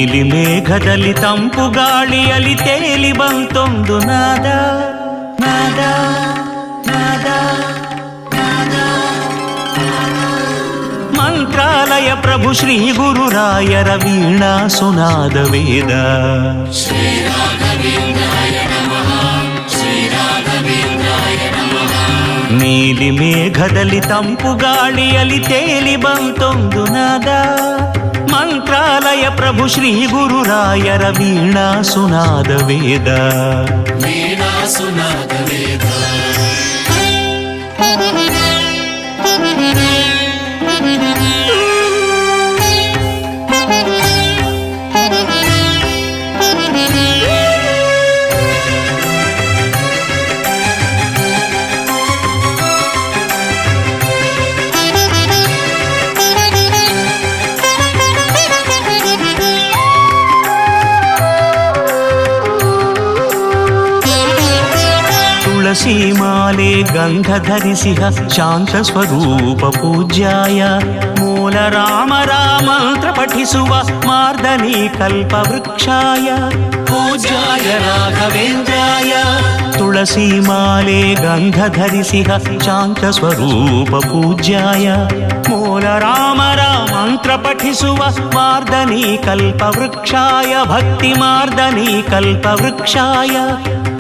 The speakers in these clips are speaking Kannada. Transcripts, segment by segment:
ನೀಲಿ ಮೇಘದಲ್ಲಿ ತಂಪು ಗಾಳಿಯಲ್ಲಿ ತೇಲಿ ಬಂತೊಂದು ನಾದ ನಾದ ನಾದ ನಾದ. ಮಂತ್ರಾಲಯ ಪ್ರಭು ಶ್ರೀ ಗುರುರಾಯರ ವೀಣಾ ಸುನಾದ ವೇದ. ನೀಲಿ ಮೇಘದಲ್ಲಿ ತಂಪು ಗಾಳಿಯಲ್ಲಿ ತೇಲಿ ಬಂತೊಂದು ನಾದ. ಮಂತ್ರಾಲಯ ಪ್ರಭು ಶ್ರೀ ಗುರುರಾಯರ ವೀಣಾ ಸುನಾದ ವೇದ. ವೀಣಾ ಸುನಾದ ವೇದ. ತುಳಸಿ ಮಾಲೆ ಗಂಧ ಧರಿಸಿಹ ಶಾಂತ ಸ್ವರೂಪ ಪೂಜ್ಯಾಯ. ಮೂಲ ರಾಮರ ಮಂತ್ರ ಪಠಿಸುವ ಮಾರ್ದನಿ ಕಲ್ಪ ವೃಕ್ಷಾಯ ಪೂಜ್ಯಾಯ ರಾಘವೇಂದ್ರಾಯ. ತುಳಸಿ ಮಾಲೆ ಗಂಧ ಧರಿಸಿಹ ಶಾಂತ ಸ್ವರೂಪ ಪೂಜ್ಯಾಯ. ಮೂಲ ರಾಮರ ಮಂತ್ರ ಪಠಿಸುವ ಮಾರ್ದನಿ ಕಲ್ಪ ವೃಕ್ಷಾಯ. ಭಕ್ತಿ ಮಾರ್ದನಿ ಕಲ್ಪ ವೃಕ್ಷಾಯ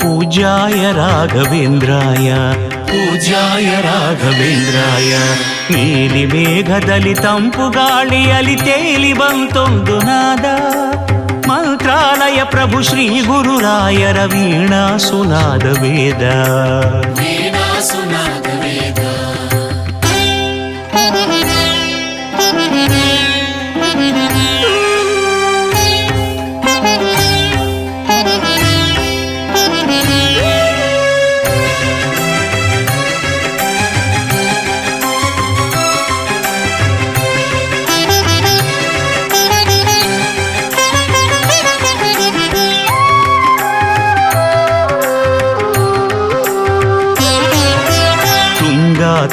ಪೂಜ್ಯಾಯ ರಾಘವೇಂದ್ರಾಯ. ಪೂಜ್ಯಾಯ ರಾಘವೇಂದ್ರಾಯ. ನೀಲಿ ಮೇಘದಲ್ಲಿ ತಂಪು ಗಾಳಿಯಲ್ಲಿ ತೇಲಿ ಬಂತೊಂದು ನಾದ. ಮಂತ್ರಾಲಯ ಪ್ರಭು ಶ್ರೀ ಗುರುರಾಯರ ವೀಣಾ ಸುನಾದ ವೇದ. ವೀಣಾ ಸುನಾದ ವೇದ.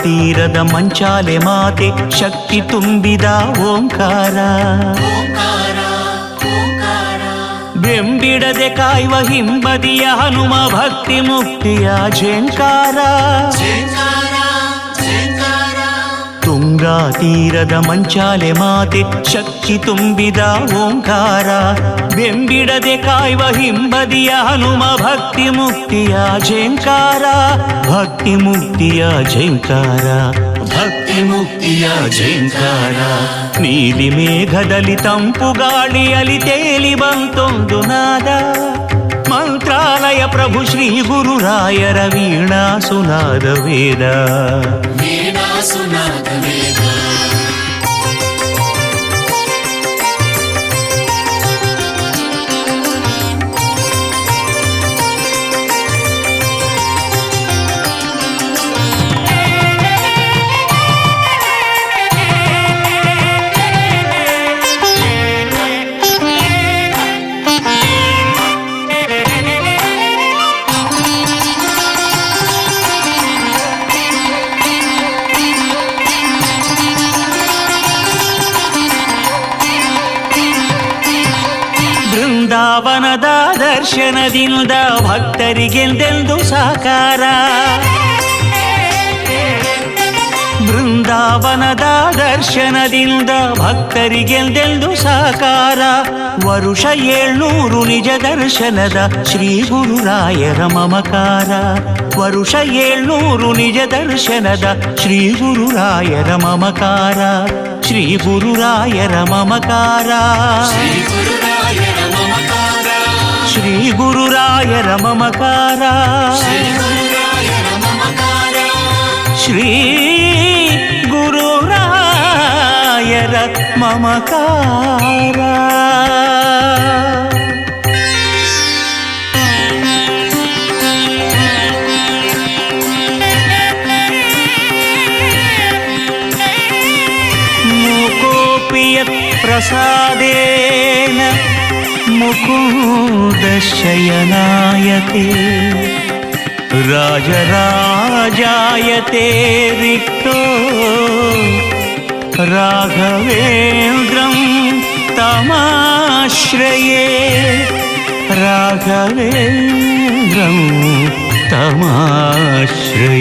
ತೀರದ ಮಂಚಾಲೆ ಮಾತೆ ಶಕ್ತಿ ತುಂಬಿದ ಓಂಕಾರ. ಬೆಂಬಿಡದೆ ಕಾಯುವ ಹಿಂಬದಿಯ ಹನುಮ ಭಕ್ತಿ ಮುಕ್ತಿಯ ಝೇಂಕಾರ. ತುಂಗಾ ತೀರದ ಮಂಚಾಲೆ ಮಾತೆ ಶಕ್ತಿ ತುಂಬಿದ ಓಂಕಾರ. ಬೆಂಬಿಡದೆ ಕಾಯುವ ಹಿಂಬದಿಯ ಹನುಮ ಭಕ್ತಿ ಮುಕ್ತಿಯ ಝೇಂಕಾರ. ಭಕ್ತಿ ಮುಕ್ತಿಯ ಝೇಂಕಾರ. ಭಕ್ತಿ ಮುಕ್ತಿಯ ಝೇಂಕಾರ. ನೀಲಿ ಮೇಘದಲ್ಲಿ ತಂಪು ಗಾಳಿಯಲ್ಲಿ ತೇಲಿ ಬಂತೊಂದು ನಾದ. ಮಂತ್ರಾಲಯ ಪ್ರಭು ಶ್ರೀ ಗುರುರಾಯರ ವೀಣಾ ಸುನಾದ ವೇದ. ವೀಣಾ ಸುನಾದ ವೇದ. ಬೃಂದಾವನದ ದರ್ಶನದಿಂದ ಭಕ್ತರಿಗೆಂದೆಂದು ಸಾಕಾರ. ಬೃಂದಾವನದ ದರ್ಶನದಿಂದ ಭಕ್ತರಿಗೆಂದೆಂದು ಸಾಕಾರ. ವರುಷ 700 ನಿಜ ದರ್ಶನದ ಶ್ರೀ ಗುರುರಾಯರ ಮಮಕಾರ. ವರುಷ 700 ನಿಜ ದರ್ಶನದ ಶ್ರೀ ಗುರುರಾಯರ ಮಮಕಾರ. ಶ್ರೀ ಗುರುರಾಯರ ಮಮಕಾರ. ಶ್ರೀ ಗುರುರಾಯರ ಮಮಕಾರ. ಶ್ರೀ ಗುರುರಾಯರ ಮಮಕಾರ. ಮುಕೋಪಿಯತ್ ಪ್ರಸಾದೇನ ಮುಕುಂದ ಶಯನಾಯತೆ. ರಾಜರಾಜಾಯತೆ ರಿಕ್ತೋ ರಾಘವೇಂದ್ರಂ तमाश्रये राघवेन्द्रं तमाश्रये।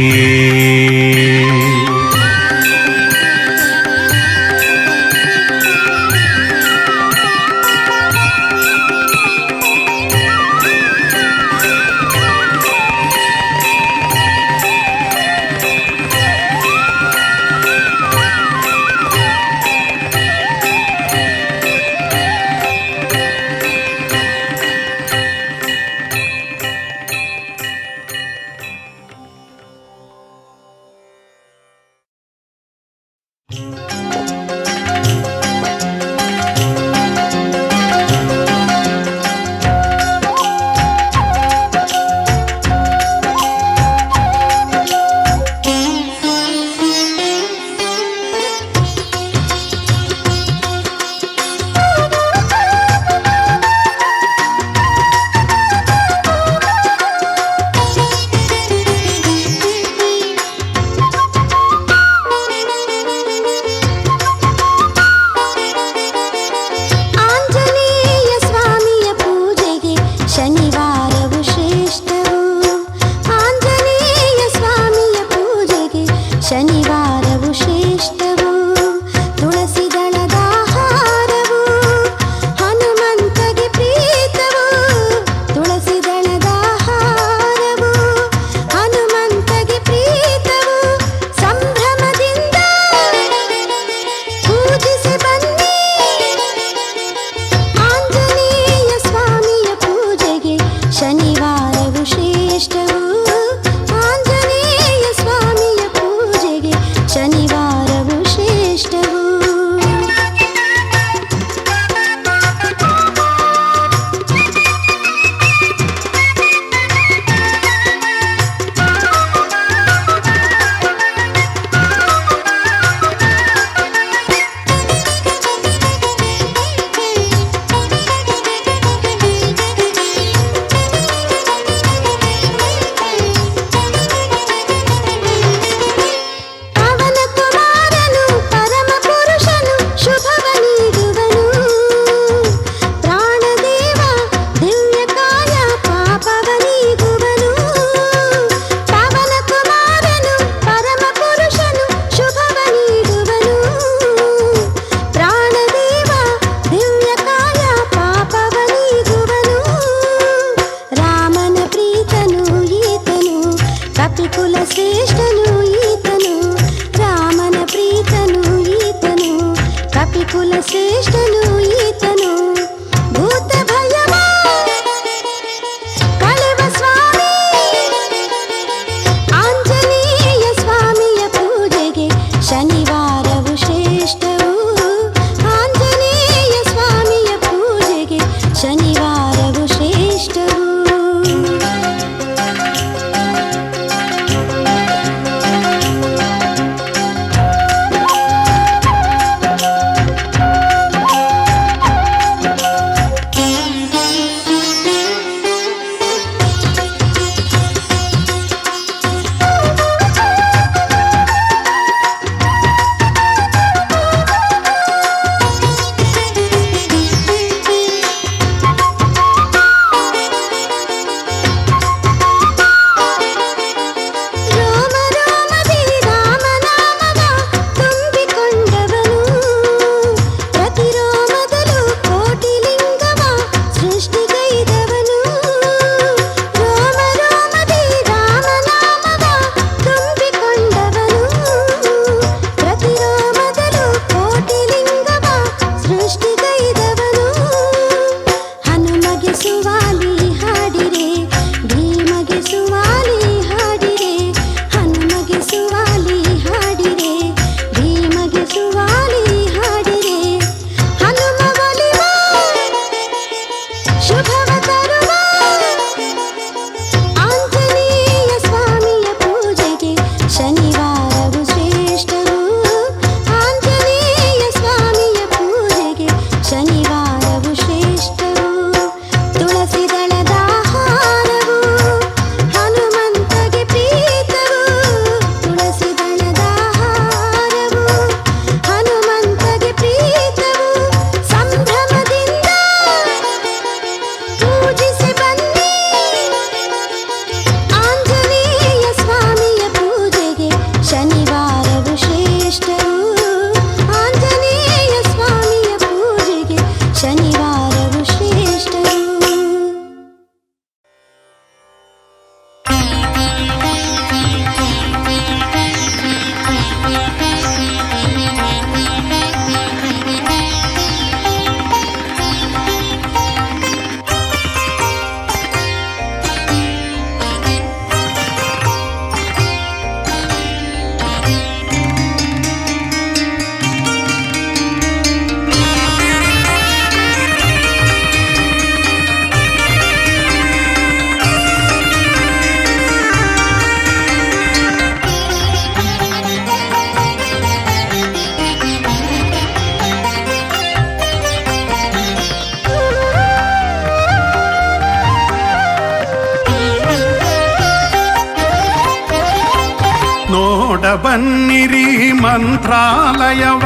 ನೋಡ ಬನ್ನಿರಿ ಮಂತ್ರಾಲಯವ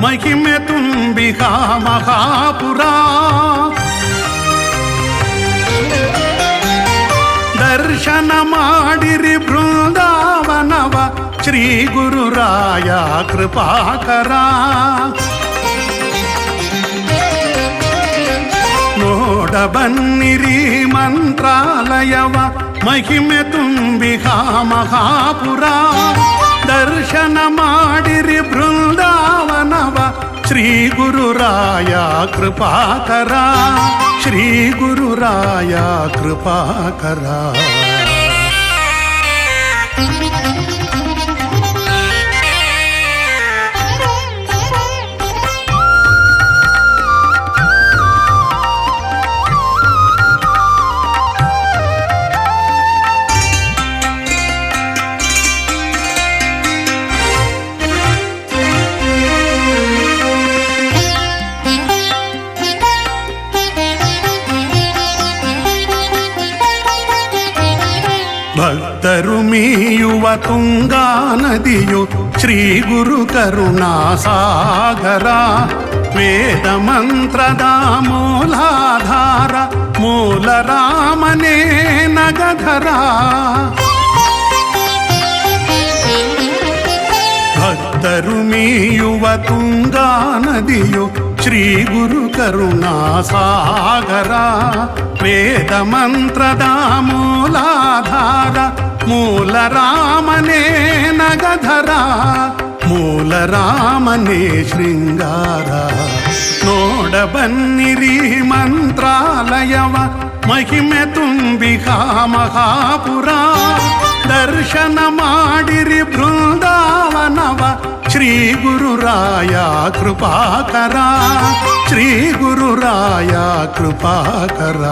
ಮಹಿಮೆ ತುಂಬಿಹ ಮಹಾಪುರ. ದರ್ಶನ ಮಾಡಿರಿ ಬೃಂದಾವನವ ಶ್ರೀ ಗುರುರಾಯ ಕೃಪಾಕರ. ನೋಡ ಬನ್ನಿರಿ ಮಂತ್ರಾಲಯವ ಮಹಿಮೆ ತುಂಬಿಹ ಮಹಾಪುರ. ದರ್ಶನ ಮಾಡಿರಿ ಬೃಂದಾವನವ ಶ್ರೀ ಗುರುರಾಯ ಕೃಪಾಕರ. ಶ್ರೀ ಗುರುರಾಯ ಕೃಪಾಕರ. ಭಕ್ತರು ಮೀಯುವ ತುಂಗಾ ನದಿಯು ಶ್ರೀ ಗುರು ಕರುಣಾ ಸಾಗರ. ವೇದ ಮಂತ್ರದ ಮೂಲಾಧಾರ ಮೂಲ ರಾಮನೇ ನಗಧರ. ಭಕ್ತರು ಮೀಯುವ ತುಂಗಾ ನದಿಯು ಶ್ರೀ ಗುರು ಕರುಣಾ ಸಾಗರ. ವೇದ ಮಂತ್ರದ ಮೂಲಾಧಾರ ಮೂಲ ರಾಮನೇ ನಗಧರ. ಮೂಲ ರಾಮನೇ ಶೃಂಗಾರ. ನೋಡ ಬನ್ನಿರಿ ಮಂತ್ರಾಲಯವ ಮಹಿಮೆ ತುಂಬಿಹ ಮಹಾಪುರ. ದರ್ಶನ ಮಾಡಿರಿ ಬೃಂದಾವನವ ಶ್ರೀ ಗುರುರಾಯ ಕೃಪಾಕರ. ಶ್ರೀ ಗುರುರಾಯ ಕೃಪಾಕರ.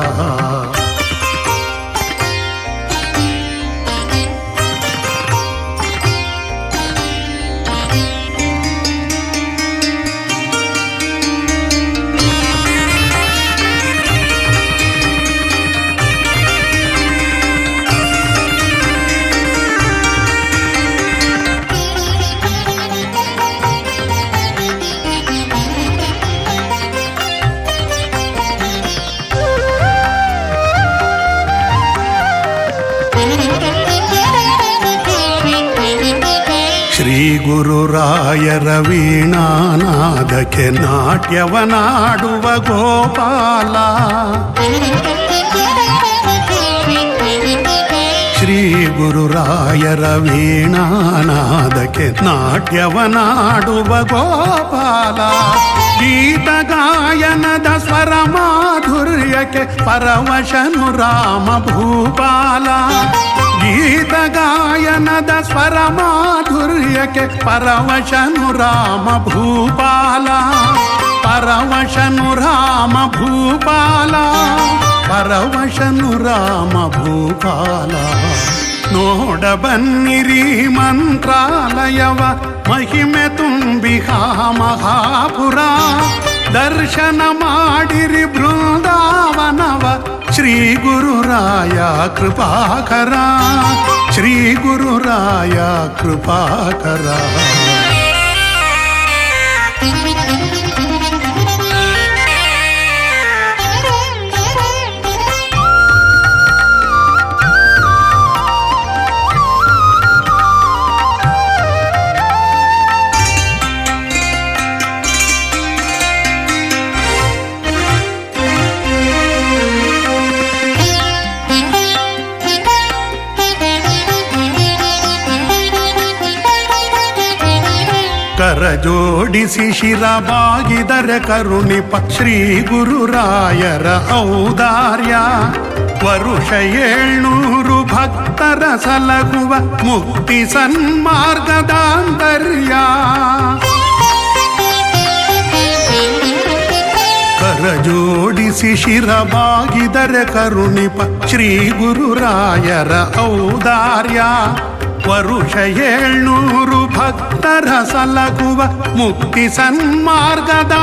ಶ್ರೀ ಗುರುರಾಯರ ವೀಣಾನಾದಕ್ಕೆ ನಾಟ್ಯವನಾಡುವ ಗೋಪಾಲ. ಶ್ರೀ ಗುರುರಾಯರ ವೀಣಾನಾದಕ್ಕೆ ನಾಟ್ಯವನಾಡುವ ಗೋಪಾಲ. ಗೀತ ಗಾಯನದ ಸ್ವರ ಮಾಧುರ್ಯಕ್ಕೆ ಪರವಶನು ರಾಮ ಭೂಪಾಲ. ಗೀತ ಗಾಯನದ ಸ್ವರ ಮಾಧುರ್ಯಕ್ಕೆ ಪರವಶನು ರಾಮ ಭೂಪಾಲ. ಪರವಶನು ರಾಮ ಭೂಪಾಲ. ಪರವಶನು ರಾಮ ಭೂಪಾಲ. ನೋಡ ಬನ್ನಿರಿ ಮಂತ್ರಾಲಯವ ಮಹಿಮೆ ತುಂಬಿಹ ಮಹಾಪುರ. ದರ್ಶನ ಮಾಡಿರಿ ಬೃಂದಾವನವ ಶ್ರೀ ಗುರುರಾಯ ಕೃಪಾಕರ. ಶ್ರೀ ಗುರುರಾಯ ಕೃಪಾಕರ. ಕರ ಜೋಡಿಸಿ ಶಿರ ಬಾಗಿದರೆ ಕರುಣಿಪ ಶ್ರೀ ಗುರುರಾಯರ ಔದಾರ್ಯ. ವರುಷ 700 ಭಕ್ತರ ಸಲಗುವ ಮುಕ್ತಿ ಸನ್ಮಾರ್ಗದಾಂತರ್ಯ. ಕರ ಜೋಡಿಸಿ ಶಿರ ಬಾಗಿದರೆ ಕರುಣಿಪ ಶ್ರೀ ಗುರುರಾಯರ ಔದಾರ್ಯ. ವರುಷ 700 ಭಕ್ತರ ಸಲಗುವ ಮುಕ್ತಿ ಸನ್ಮಾರ್ಗದಾಂತರ್ಯ.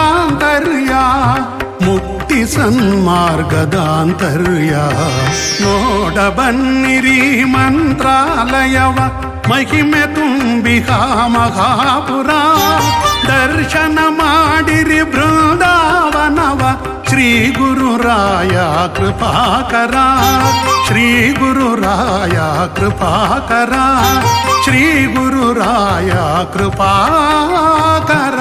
ಮುಕ್ತಿ ಸನ್ಮಾರ್ಗದಾಂತರ್ಯ. ನೋಡ ಬನ್ನಿರಿ ಮಂತ್ರಾಲಯವ ಮಹಿಮೆ ತುಂಬಿಹ ಮಹಾಪುರ ದರ್ಶನ ಮಾಡಿರಿ ಬೃಂದಾವನವ ಶ್ರೀ ಗುರುರಾಯ ಕೃಪಾಕರ ಶ್ರೀ ಗುರುರಾಯ ಕೃಪಾಕರ ಶ್ರೀ ಗುರುರಾಯ ಕೃಪಾಕರ.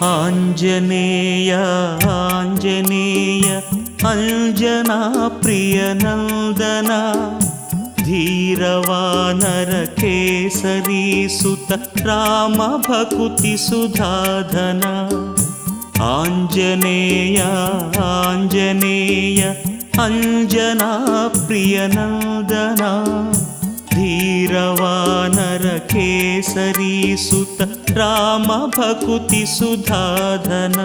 ಆಂಜನೇಯ ಆಂಜನೇಯ ಅಂಜನಾ ಪ್ರಿಯ ನಂದನ ಧೀರವಾನರ ಕೇಸರಿ ಸುತ ರಾಮ ಭಕುತಿ ಸುಧಾಧನ. ಆಂಜನೇಯ ಆಂಜನೇಯ ಅಂಜನಾ ಪ್ರಿಯ ನಂದನ ಧೀರವಾನರ ಕೇಸರಿ ಸುತ ರಾಮ ಭಕುತಿ ಸುಧಾಧನ.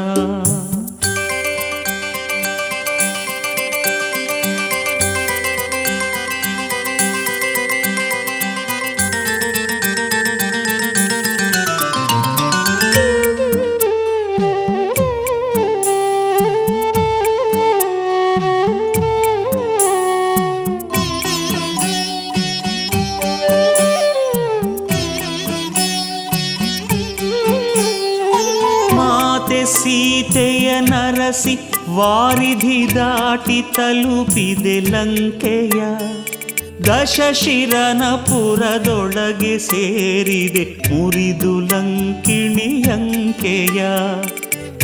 ಸೀತೆಯ ನರಸಿ ವಾರಿಧಿ ದಾಟಿ ತಲುಪಿದೆ ಲಂಕೆಯ ದಶಶಿರನ ಪುರದೊಳಗೆ ಸೇರಿದೆ ಮುರಿದು ಲಂಕಿಣಿಯಂಕೆಯ.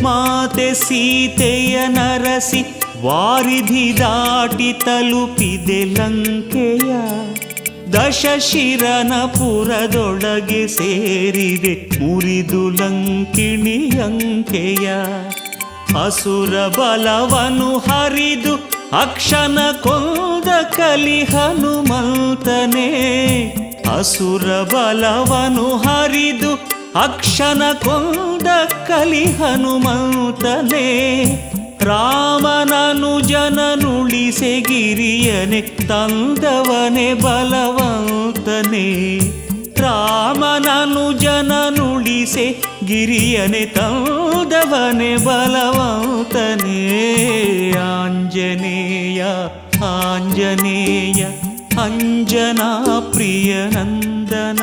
ಮಾತೆ ಸೀತೆಯ ನರಸಿ ವಾರಿಧಿ ದಾಟಿ ತಲುಪಿದೆ ಲಂಕೆಯ ದಶಶಿರನ ಪುರದೊಳಗೆ ಸೇರಿದೆ ಮುರಿದು ಲಂಕಿಣಿಯಂಕೆಯ. ಅಸುರ ಬಲವನು ಹರಿದು ಅಕ್ಷನ ಕೊಂದ ಕಲಿ ಹನುಮಂತನೇ ಅಸುರ ಬಲವನು ಹರಿದು ಅಕ್ಷನ ಕೊಂದ ಕಲಿ ಹನುಮಂತನೇ. ರಾಮನನು ಜನನುಳಿಸೆ ಗಿರಿಯನೆ ತಂದವನೆ ಬಲವಂತನೇ ರಾಮನನು ಜನನುಳಿಸೆ ಗಿರಿಯನೆ ತಂದವನೆ ಬಲವಂತನೇ. ಆಂಜನೇಯ ಆಂಜನೇಯ ಅಂಜನಾ ಪ್ರಿಯ ನಂದನ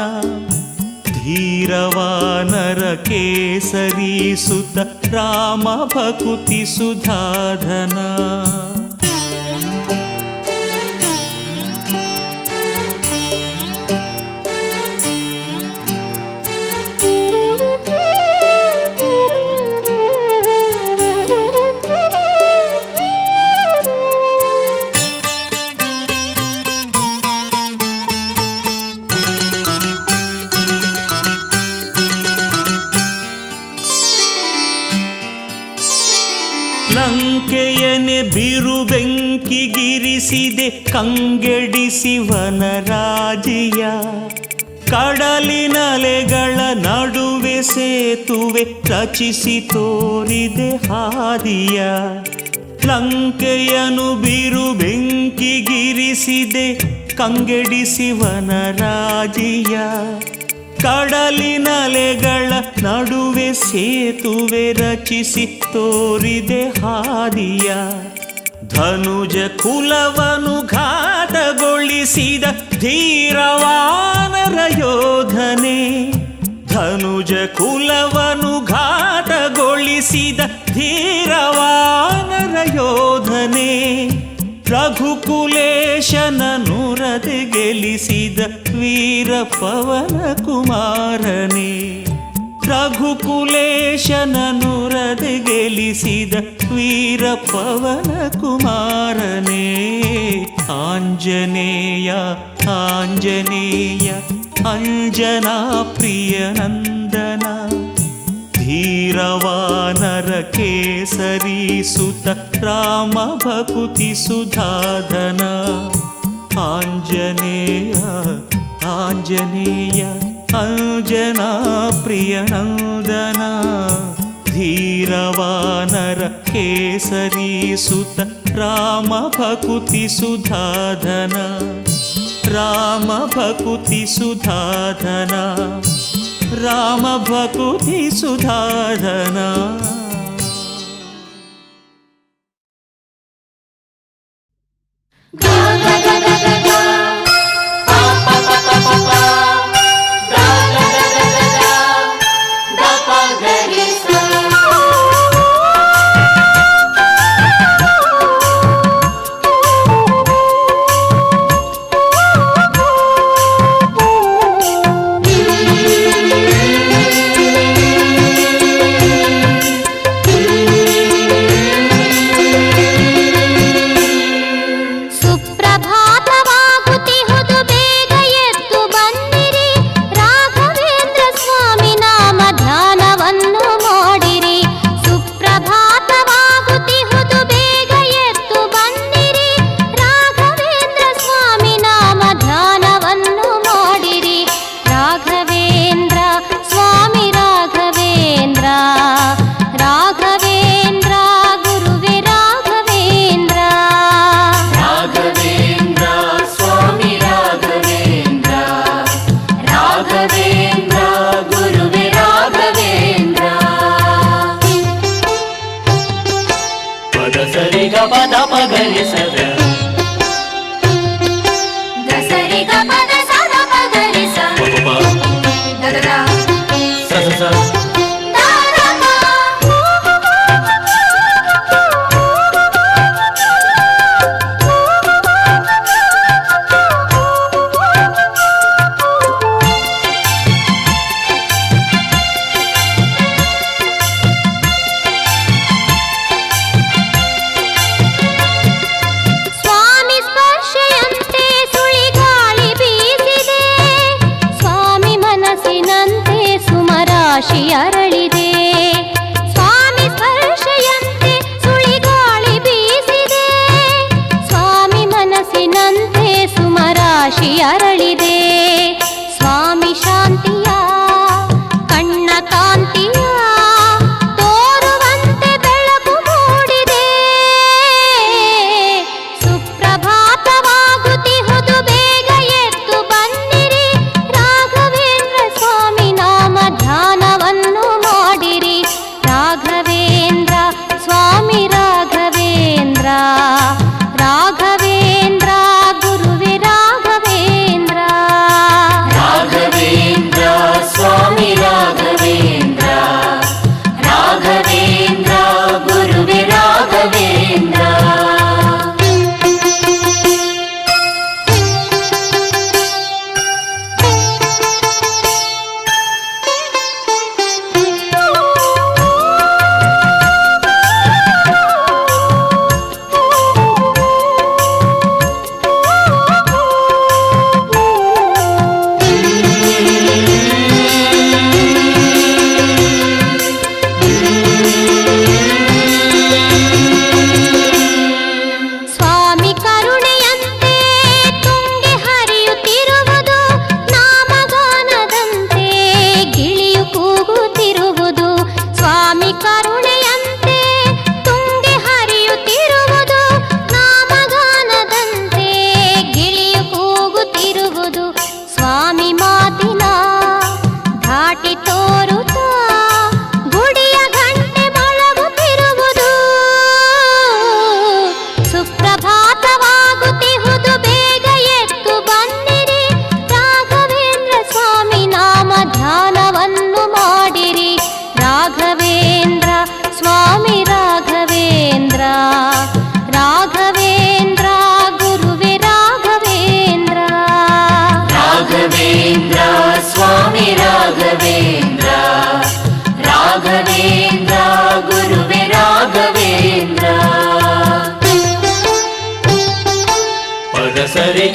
ಧೀರವಾನರ ಕೇಸರಿ ಸುತ ರಾಮ ಭಕುತಿ ಸುಧಾಧನ. ಲಂಕೆಯನೆ ಬಿರು ಬೆಂಕಿಗಿರಿಸಿದೆ ಕಂಗೆಡಿಸಿ ವನರಾಜಿಯ. ಕಡಲಿನಲೆಗಳ ನಡುವೆ ಸೇತುವೆ ರಚಿಸಿ ತೋರಿದೆ ಹಾದಿಯ. ಲಂಕೆಯನು ಬಿರು ಬೆಂಕಿಗಿರಿಸಿದೆ ಕಂಗೆಡಿಸಿ ವನರಾಜಿಯ. ಕಡಲಿನಲೆಗಳ ನಡುವೆ ಸೇತುವೆ ರಚಿಸಿ ತೋರಿದೆ ಹಾದಿಯ. ಧನುಜ ಕುಲವನು ಘಾತಗೊಳಿಸಿದ ಧೀರವಾನರ ಯೋಧನೆ. ಧನುಜ ಕುಲವನು ಘಾತಗೊಳಿಸಿದ ಧೀರವಾನರ ಯೋಧನೆ. ರಘುಕುಲೇಶನ ನುರದೆ ಗೆಲಿಸಿದ ವೀರ ಪವನ ಕುಮಾರನೇ. ರಘುಕುಲೇಶನನುರದೆ ಗೆಲಿಸಿದ ವೀರ ಪವನ ಕುಮಾರನೇ ಆಂಜನೇಯ ಆಂಜನೇಯ ಅಂಜನಾ ಪ್ರಿಯ ನಂದನ ಧೀರವಾನರ ಕೇಸರಿ ಸುತ ರಾಮ ಭಕುತಿ ಸುಧಾಧನ ಆಂಜನೇಯ ಆಂಜನೇಯ ಅಂಜನಾ ಪ್ರಿಯ ನಂದನ ಧೀರವಾನರ ಕೇಸರಿ ಸುತ ರಾಮ ಭಕುತಿ ಸುಧಾಧನ ರಾಮ ಭಕುತಿ ಸುಧಾಧನ ರಾಮ ಭಕುತಿ ಸುಧಾಧನ.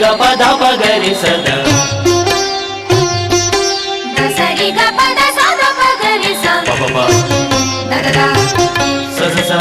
ಗ ಪದ ಪಗರಿ ಸದ ಸರಿ ಗ ಪದ ಸದ ಪಗರಿ ಸ ಪ ಪ ದ ದ ದ ಸ ಸ ಸ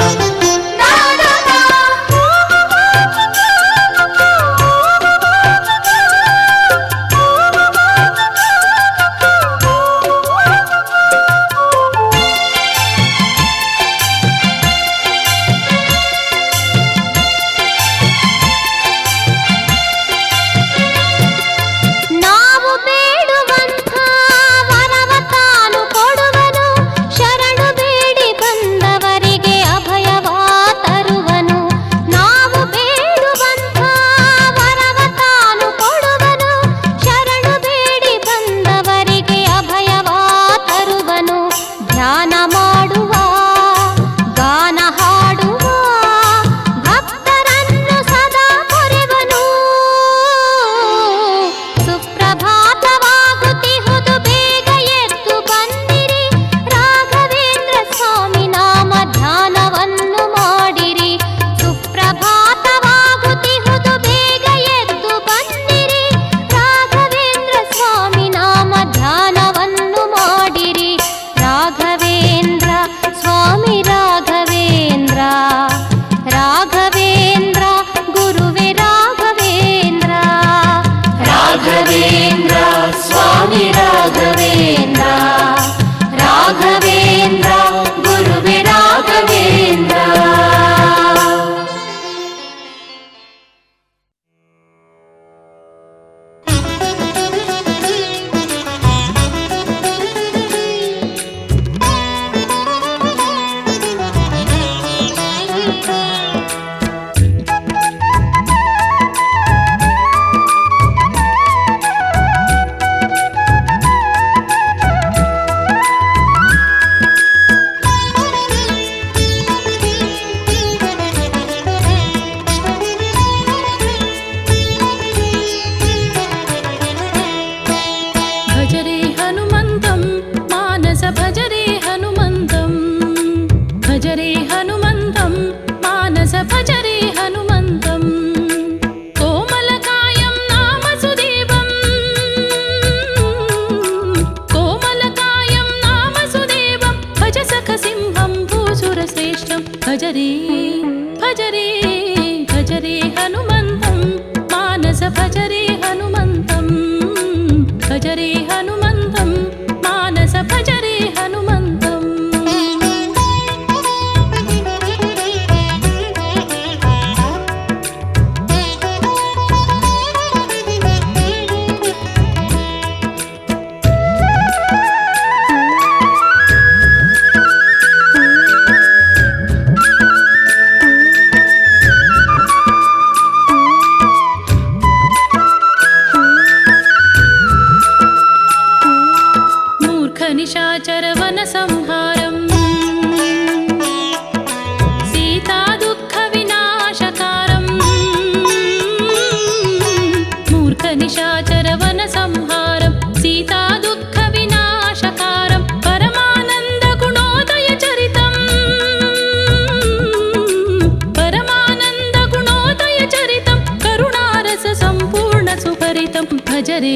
भजरे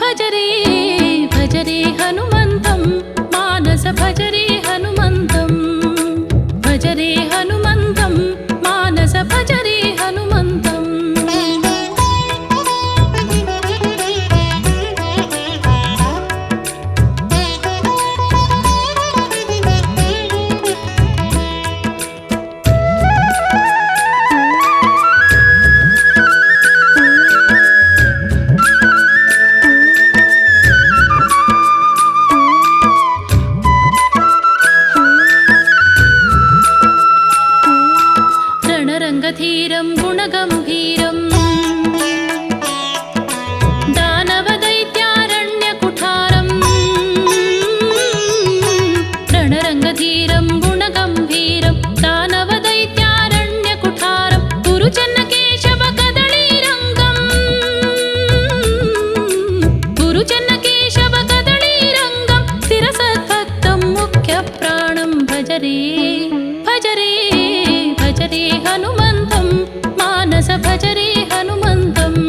भजरे भजरे हनुमन्तं मानस भजरे हनुमन्तं भजरे हनुमन्तं मानस भजरे हनुमन्तम् रणरङ्गधीरं गुणगम्भीरं दानवदैत्यारण्यकुठारं रणरङ्गधीरं गुणगम्भीरं दानवदैत्यारण्यकुठारं गुरुचन्नकेशवकदळीरङ्गं गुरुचन्नकेशवकदळीरङ्गं शिरसद्भक्तं मुख्यप्राणं भजरे भजरे भजरे हनुमन्तं मानस भजरे हनुमन्तम्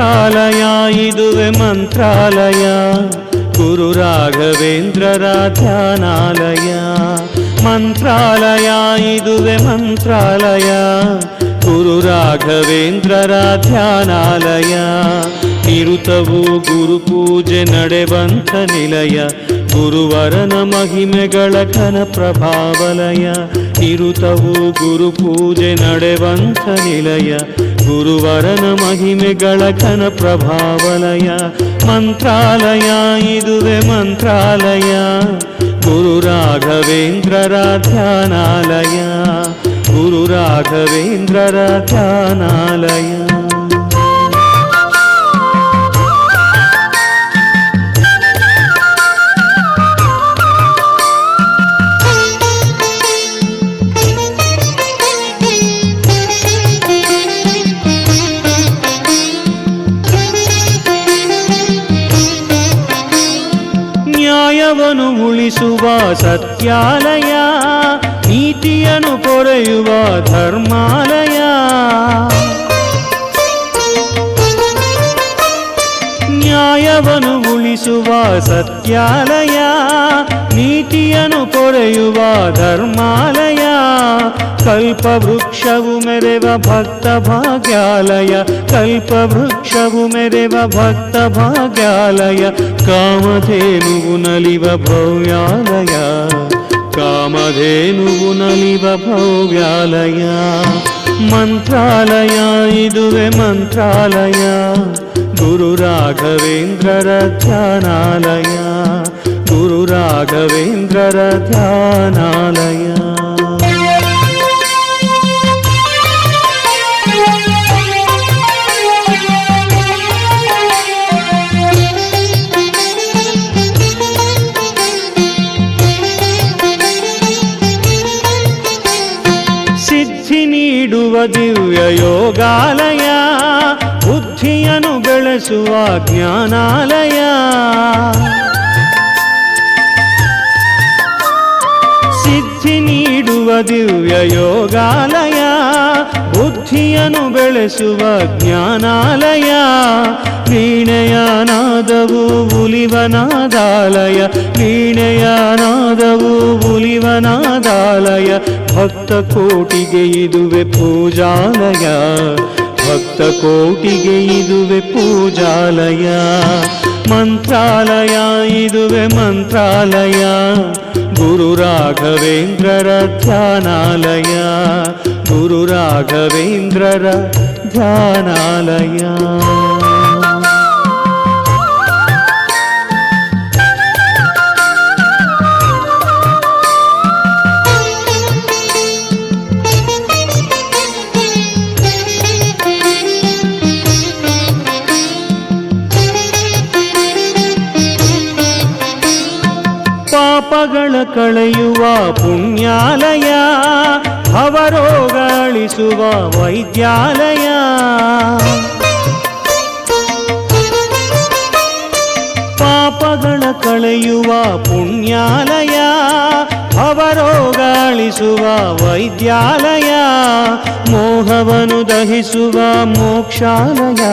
ಮಂತ್ರಾಲಯ ಇದುವೆ ಮಂತ್ರಾಲಯ ಗುರು ರಾಘವೇಂದ್ರರ ಧ್ಯಾನಾಲಯ. ಮಂತ್ರಾಲಯ ಇದುವೆ ಮಂತ್ರಾಲಯ ಗುರು ರಾಘವೇಂದ್ರರ ಧ್ಯಾನಾಲಯ. ನಿರುತವು ಗುರು ಪೂಜೆ ನಡೆವಂಥ ನಿಲಯ ಗುರುವರನ ಮಹಿಮೆಗಳ ಘನ ಪ್ರಭಾವಲಯ. ನಿರುತವು ಗುರು ಪೂಜೆ ನಡೆವಂಥ ನಿಲಯ ಗುರುವರನ ಮಹಿಮೆಗಳ ಘನ ಪ್ರಭಾವಲಯ. ಮಂತ್ರಾಲಯ ಇದುವೆ ಮಂತ್ರಾಲಯ ಗುರು ರಾಘವೇಂದ್ರರ ಧ್ಯಾನಾಲಯ. ಗುರು ರಾಘವೇಂದ್ರರ ಧ್ಯಾನಾಲಯ. ನ್ಯಾಯವನ್ನು ಉಳಿಸುವ ಸತ್ಯಾಲಯ ನೀತಿಯನ್ನು ಪೊರೆಯುವ ಧರ್ಮಾಲಯ. ನ್ಯಾಯವನ್ನು ಉಳಿಸುವ ಸತ್ಯಾಲಯ ನೀತಿಯನ್ನು ಪೊರೆಯುವ ಧರ್ಮಾಲಯ. ಕಲ್ಪವೃಕ್ಷವು ಮೆರೆವ ಭಕ್ತ ಭಾಗ್ಯಾಲಯ. ಕಲ್ಪವೃಕ್ಷವು ಮೆರೆವ ಭಕ್ತ ಭಾಗ್ಯಾಲಯ. ಕಾಮಧೇನುವು ನಲಿವ ಭವ್ಯಾಲಯ. ಕಾಮಧೇನುವು ನಲಿವ ಭವ್ಯಾಲಯ. ಮಂತ್ರಾಲಯ ಇದುವೆ ಮಂತ್ರಾಲಯ ಗುರು ರಾಘವೇಂದ್ರರ ಧ್ಯಾನಾಲಯ. ಗುರು ರಾಘವೇಂದ್ರರ ಧ್ಯಾನಾಲಯ. ಸಿದ್ಧಿ ನೀಡುವ ದಿವ್ಯ ಯೋಗಾಲಯ ಬುದ್ಧಿಯನ್ನು ಬೆಳೆಸುವ ಜ್ಞಾನಾಲಯ. ಸಿದ್ಧಿ ನೀಡುವ ದಿವ್ಯ ಯೋಗಾಲಯ ಬುದ್ಧಿಯನ್ನು ಬೆಳೆಸುವ ಜ್ಞಾನಾಲಯ. ವೀಣೆಯ ನಾದವು ಉಲಿವ ನಾದಾಲಯ. ವೀಣೆಯ ನಾದವು ಉಲಿವ ನಾದಾಲಯ. ಭಕ್ತ ಕೋಟಿಗೆ ಇದುವೆ ಪೂಜಾಲಯ. ಭಕ್ತ ಕೋಟಿಗೆ ಇದುವೆ ಪೂಜಾಲಯ. ಮಂತ್ರಾಲಯ ಇದುವೆ ಮಂತ್ರಾಲಯ ಗುರು ರಾಘವೇಂದ್ರರ ಧ್ಯಾನಾಲಯ. ಗುರು ರಾಘವೇಂದ್ರರ ಧ್ಯಾನಾಲಯ. ಪಾಪಗಳ ಕಳೆಯುವ ಪುಣ್ಯಾಲಯ ಭವರೋಗ ಅಳಿಸುವ ವೈದ್ಯಾಲಯ. ಪಾಪಗಳ ಕಳೆಯುವ ಪುಣ್ಯಾಲಯ ಭವರೋಗ ಅಳಿಸುವ ವೈದ್ಯಾಲಯ. ಮೋಹವನ್ನು ದಹಿಸುವ ಮೋಕ್ಷಾಲಯ.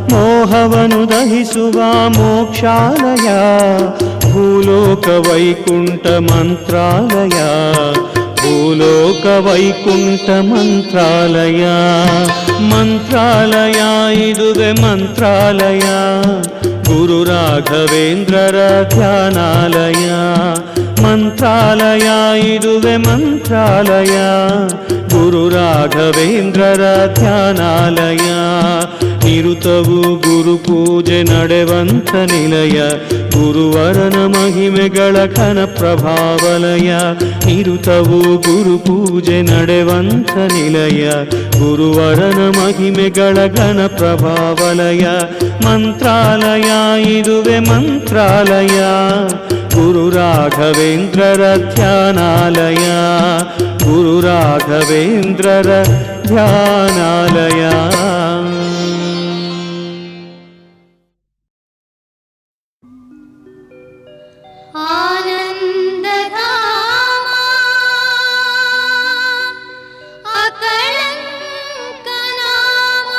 ಮೋಹವನ್ನು ದಹಿಸುವ ಮೋಕ್ಷಾಲಯ. ಭೂಲೋಕ ವೈಕುಂಠ ಮಂತ್ರಾಲಯ. ಭೂಲೋಕ ವೈಕುಂಠ ಮಂತ್ರಾಲಯ. ಮಂತ್ರಾಲಯ ಇದುವೆ ಮಂತ್ರಾಲಯ ಗುರು ರಾಘವೇಂದ್ರರ ಧ್ಯಾನಾಲಯ. ಮಂತ್ರಾಲಯ ಇದುವೆ ಮಂತ್ರಾಲಯ ಗುರು ರಾಘವೇಂದ್ರರ ಧ್ಯಾನಾಲಯ. ನಿರುತವು ಗುರು ಪೂಜೆ ನಡೆವಂಥ ನಿಲಯ ಗುರುವರನ ಮಹಿಮೆಗಳ ಘನ ಪ್ರಭಾವಲಯ. ನಿರುತವು ಗುರು ಪೂಜೆ ನಡೆವಂಥ ನಿಲಯ ಗುರುವರನ ಮಹಿಮೆಗಳ ಘನ ಪ್ರಭಾವಲಯ. ಮಂತ್ರಾಲಯ ಇದುವೆ ಮಂತ್ರಾಲಯ ಗುರು ರಾಘವೇಂದ್ರರ ಧ್ಯಾನಾಲಯ. ಗುರು ರಾಘವೇಂದ್ರರ ಧ್ಯಾನಾಲಯ. ಆನಂದಧಾಮ ಅಕಳಂಕ ನಾಮ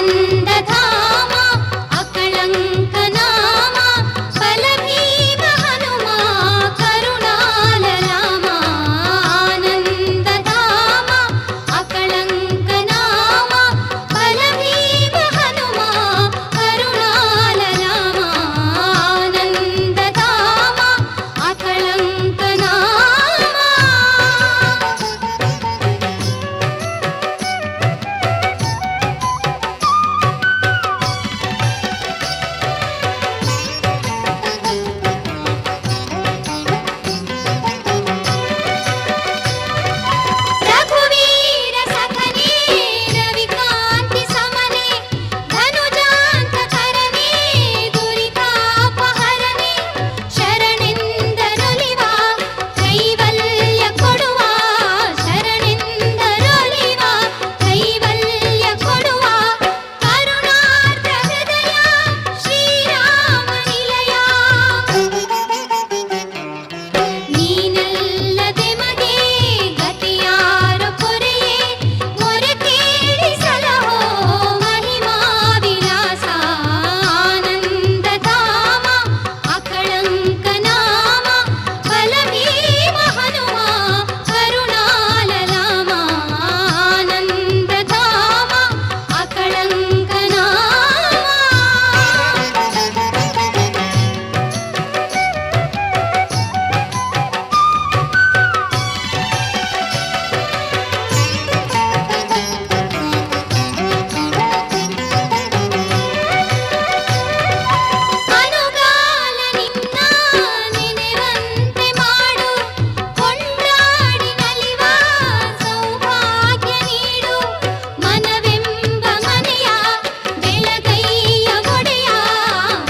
ಆನಂದಧಾಮ ಅಕಳಂಕ ನಾಮ ಬಲಭೀಮ ಹನುಮ ಕರುಣಾಲರಾಮ ಆನಂದಧಾಮ ಅಕಳಂಕ ನಾಮ ಬಲಭೀಮ ಹನುಮ ಕರುಣಾಲರಾಮ ಆನಂದಧಾಮ ಅಕಳಂಕ ನಾಮ. ರಘುವೀರ ಸಖನೇ ರವಿಕಾಂತಿ ಸಮನೆ ಧನುಜಾಂತ ಕರನೇ ದುರಿತಾಪಹರನೇ ಶರಣೆಂದರೊಲಿವ ಕೈವಲ್ಯ ಕೊಡುವ ಶರಣೆಂದರೊಲಿವ ಕೈವಲ್ಯ ಕೊಡುವ ಕರುಣಾರ್ಧ ಹೃದಯ ಶ್ರೀರಾಮ ನಿಲಯ. ನೀನಲ್ಲದೆ ಮಗೆ ಗತಿಯಾರು ಪೊರೆಯೇ ಮೊರೆ ಕೇಳಿ ಸಲಹೋ ಮಹಿಮಾ ವಿಲಾಸ ಆನಂದಧಾಮ ಅಕಳಂಕ ನಾಮ ಬಲಭೀಮ ಹನುಮ ಕರುಣಾಲರಾಮ ಆನಂದಧಾಮ ಅಕಳಂಕ ನಾಮ. ಅನುಗಾಲ ನಿನ್ನ ನೆನೆವಂತೆ ಮಾಡು ಕೊಂಡಾಡಿ ನಲಿವ ಸೌಭಾಗ್ಯ ನೀಡು ಮನವೆಂಬ ಮನೆಯ ಬೆಳಗೈಯ ಒಡೆಯ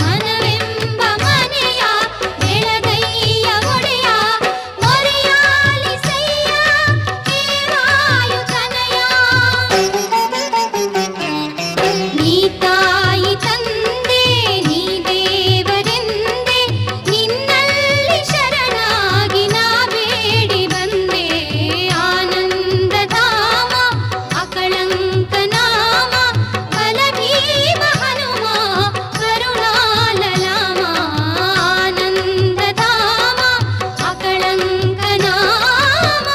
ಮನವೆಂಬ ಮನೆಯ ಬೆಳಗೈಯ ಒಡೆಯ ಮೊರೆಯಾಲಿಸಯ್ಯ ಹೇ ವಾಯುತನಯ. ನೀ ತಾಯಿ ತಂದೆ ನೀ ದೇವರೆಂದೆ ನಿನ್ನಲ್ಲಿ ಶರಣಾಗಿ ನಾ ಬೇಡಿ ಬಂದೆ ಆನಂದಧಾಮ ಅಕಳಂಕ ನಾಮ ಬಲಭೀಮ ಹನುಮ ಕರುಣಾಲರಾಮ ಆನಂದಧಾಮ ಅಕಳಂಕ ನಾಮ.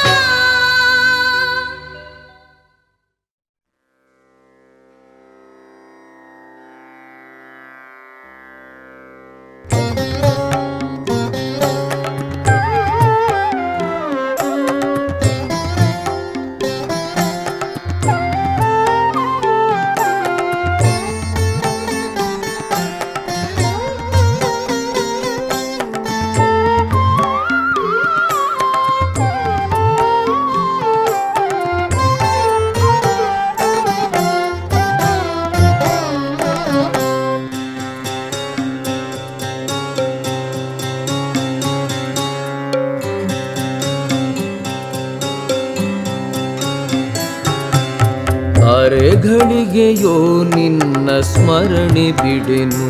ಅರೆಗಳಿಗೆಯೋ ನಿನ್ನ ಸ್ಮರಣೆ ಬಿಡೆನು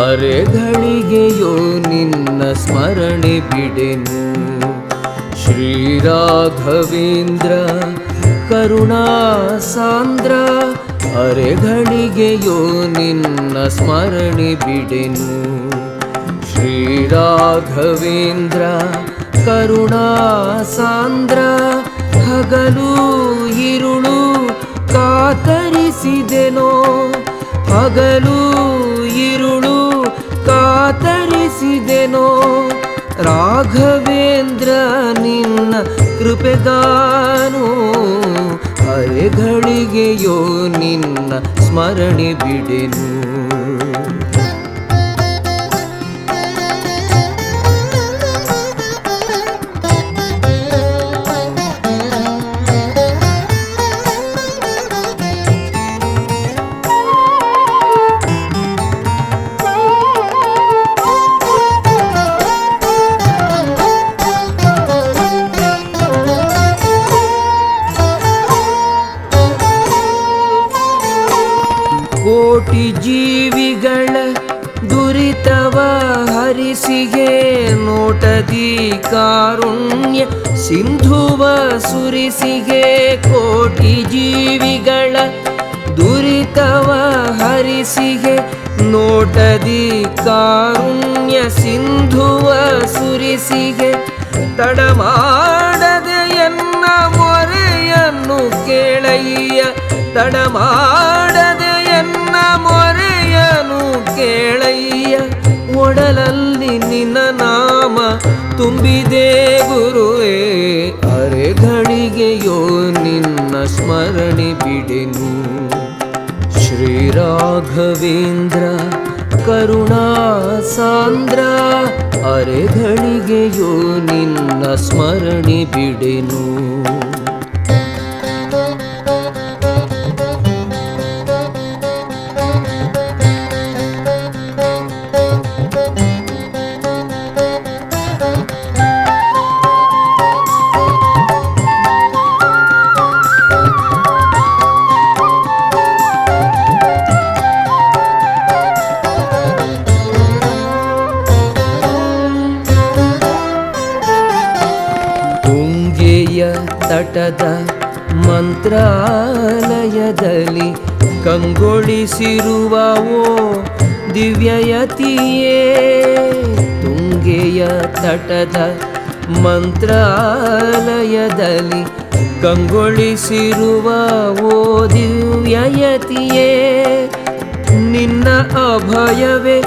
ಅರೆಗಳಿಗೆಯೋ ನಿನ್ನ ಸ್ಮರಣೆ ಬಿಡೆನು ಶ್ರೀರಾಘವೇಂದ್ರ ಕರುಣಾ ಸಾಂದ್ರ ಅರೆಗಳಿಗೆಯೋ ನಿನ್ನ ಸ್ಮರಣೆ ಬಿಡೆನು ಶ್ರೀರಾಘವೇಂದ್ರ ಕರುಣಾ ಸಾಂದ್ರ ಹಗಲು ಇರುಳು ಕಾತರಿಸಿದೆನೋ ಹಗಲು ಇರುಳು ಕಾತರಿಸಿದೆನೋ ರಾಘವೇಂದ್ರ ನಿನ್ನ ಕೃಪೆಗಾನೋ ಅರೆಗಳಿಗೆಯೋ ನಿನ್ನ ಸ್ಮರಣೆ ಬಿಡೆನು ಕೋಟಿ ಜೀವಿಗಳ ದುರಿತವ ಹರಿಸಿಗೆ ನೋಟದಿ ಕಾರುಣ್ಯ ಸಿಂಧುವ ಸುರಿಸಿಗೆ ಕೋಟಿ ಜೀವಿಗಳ ದುರಿತವ ಹರಿಸಿಗೆ ನೋಟದಿ ಕಾರುಣ್ಯ ಸಿಂಧುವ ಸುರಿಸಿಗೆ ತಡಮಾಡದೆ ಎನ್ನ ಮೊರೆಯನ್ನು ಕೇಳಯ್ಯ ತಡಮಾಡದೆ ಎನ್ನ ಮೊರೆಯನ್ನು ಕೇಳಯ್ಯ ಒಡಲಲ್ಲಿ ನಿನ್ನ ನಾಮ ತುಂಬಿದೆ ಗುರುವೇ ಅರೆಗಳಿಗೆಯೋ ನಿನ್ನ ಸ್ಮರಣೆ ಬಿಡೆನು ಶ್ರೀರಾಘವೇಂದ್ರ ಕರುಣಾ ಸಾಂದ್ರ ಅರೆಗಳಿಗೆಯೋ ನಿನ್ನ ಸ್ಮರಣೆ ಬಿಡೆನು ತಟದ ಮಂತ್ರಾಲಯದಲ್ಲಿ ಕಂಗೊಳಿಸಿರುವವೋ ದಿವ್ಯಯತಿಯೇ ತುಂಗೆಯ ತಟದ ಮಂತ್ರಾಲಯದಲ್ಲಿ ಕಂಗೊಳಿಸಿರುವವೋ ದಿವ್ಯಯತಿಯೇ ನಿನ್ನ ಅಭಯವೇ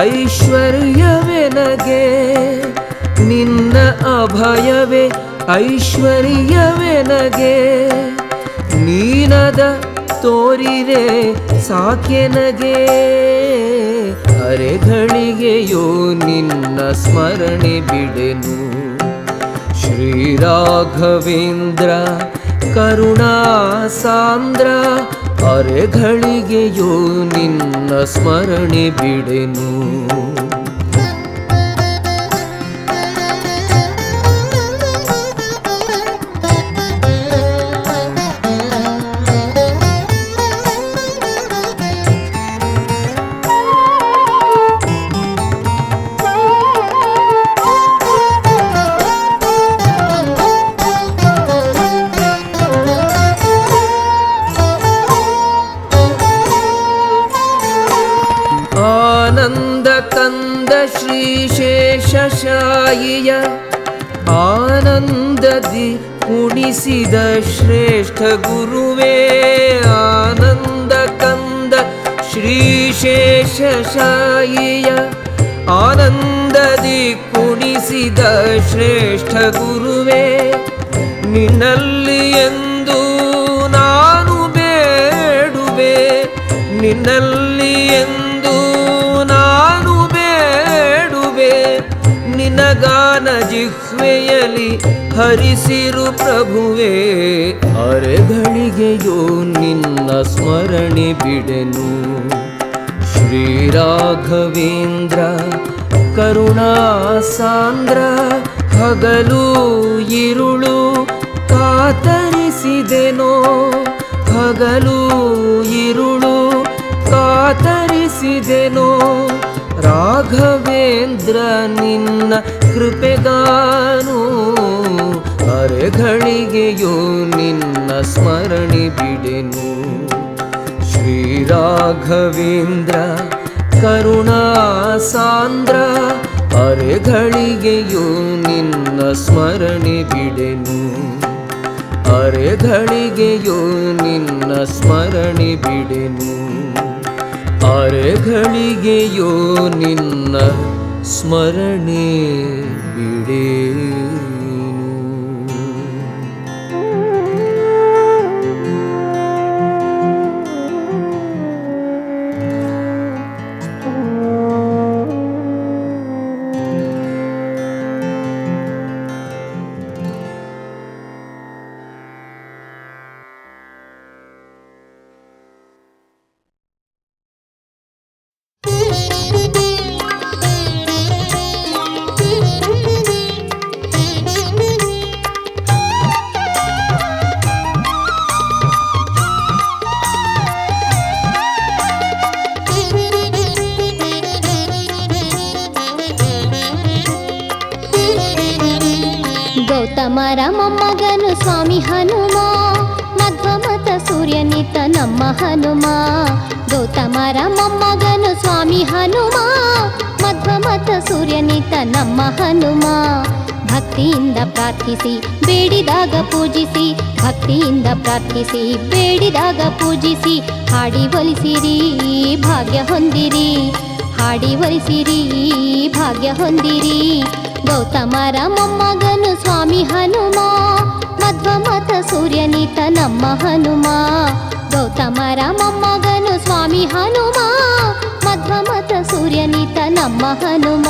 ಐಶ್ವರ್ಯವೆನಗೆ ನಿನ್ನ ಅಭಯವೇ ಐಶ್ವರ್ಯವೆನಗೆ ನೀನದ ತೋರಿರೆ ಸಾಕೆನಗೆ ಅರೆಗಳಿಗೆಯೋ ನಿನ್ನ ಸ್ಮರಣೆ ಬಿಡೆನು ಶ್ರೀರಾಘವೇಂದ್ರ ಕರುಣಾ ಸಾಂದ್ರ ಅರೆಗಳಿಗೆಯೋ ನಿನ್ನ ಸ್ಮರಣೆ ಬಿಡೆನು ಕಂದ ಶ್ರೀಶೇಷಶಾಯಿಯ ಆನಂದದಿ ಕುಣಿಸಿದ ಶ್ರೇಷ್ಠ ಗುರುವೇ ಆನಂದ ಕಂದ ಶ್ರೀಶೇಷಶಾಯಿಯ ಆನಂದದಿ ಕುಣಿಸಿದ ಶ್ರೇಷ್ಠ ಗುರುವೇ ನಿನ್ನಲ್ಲಿ ಎಂದು ನಾನು ಬೇಡುವೆ ನಿನ್ನಲ್ಲಿ ಎಂದು ನಾನು ಬೇಡುವೆ ನಿನಗಾನ ಜಿಹ್ವೆಯಲಿ ಹರಿಸಿರು ಪ್ರಭುವೇ ಅರೆಗಳಿಗೆಯೋ ನಿನ್ನ ಸ್ಮರಣೆ ಬಿಡೆನು ಶ್ರೀರಾಘವೇಂದ್ರ ಕರುಣಾ ಸಾಂದ್ರ ಹಗಲು ಇರುಳು ಕಾತರಿಸಿದೆನೋ ಹಗಲು ಇರುಳು ಕಾತರಿಸಿದೆನೋ ರಾಘವೇಂದ್ರ ನಿನ್ನ ಕೃಪೆಗಾನು ಅರೆಗಳಿಗೆಯೋ ನಿನ್ನ ಸ್ಮರಣೆ ಬಿಡೆನು ಶ್ರೀರಾಘವೇಂದ್ರ ಕರುಣಾ ಸಾಂದ್ರ ಅರೆಗಳಿಗೆಯೋ ನಿನ್ನ ಸ್ಮರಣೆ ಬಿಡೆನು ಅರೆಗಳಿಗೆಯೋ ನಿನ್ನ ಸ್ಮರಣೆ ಬಿಡೆನು ಅರೆಗಳಿಗೆಯೋ ನಿನ್ನ ಸ್ಮರಣೆ ಬಿಡೆನು ಗೌತಮರ ಮೊಮ್ಮಗನು ಸ್ವಾಮಿ ಹನುಮ ಮಧ್ವ ಮತ ಸೂರ್ಯನಿತ ನಮ್ಮ ಹನುಮ ಗೌತಮರ ಮೊಮ್ಮಗನು ಸ್ವಾಮಿ ಹನುಮ ಮಧ್ವಮತ ಸೂರ್ಯನಿತ ನಮ್ಮ ಹನುಮ ಭಕ್ತಿಯಿಂದ ಪ್ರಾರ್ಥಿಸಿ ಬೇಡಿದಾಗ ಪೂಜಿಸಿ ಭಕ್ತಿಯಿಂದ ಪ್ರಾರ್ಥಿಸಿ ಬೇಡಿದಾಗ ಪೂಜಿಸಿ ಹಾಡಿ ಒಲಿಸಿರಿ ಭಾಗ್ಯ ಹೊಂದಿರಿ ಹಾಡಿ ಒಲಿಸಿರಿ ಭಾಗ್ಯ ಹೊಂದಿರಿ ಗೌತಮರ ಮೊಮ್ಮಗನು ಸ್ವಾಮಿ ಹನುಮ ಮಧ್ವಮತ ಸೂರ್ಯನಿತ ನಮ್ಮ ಹನುಮ ಗೌತಮರ ಮೊಮ್ಮಗನು ಸ್ವಾಮಿ ಹನುಮ ಮಧ್ವಮತ ಸೂರ್ಯನಿತ ನಮ್ಮ ಹನುಮ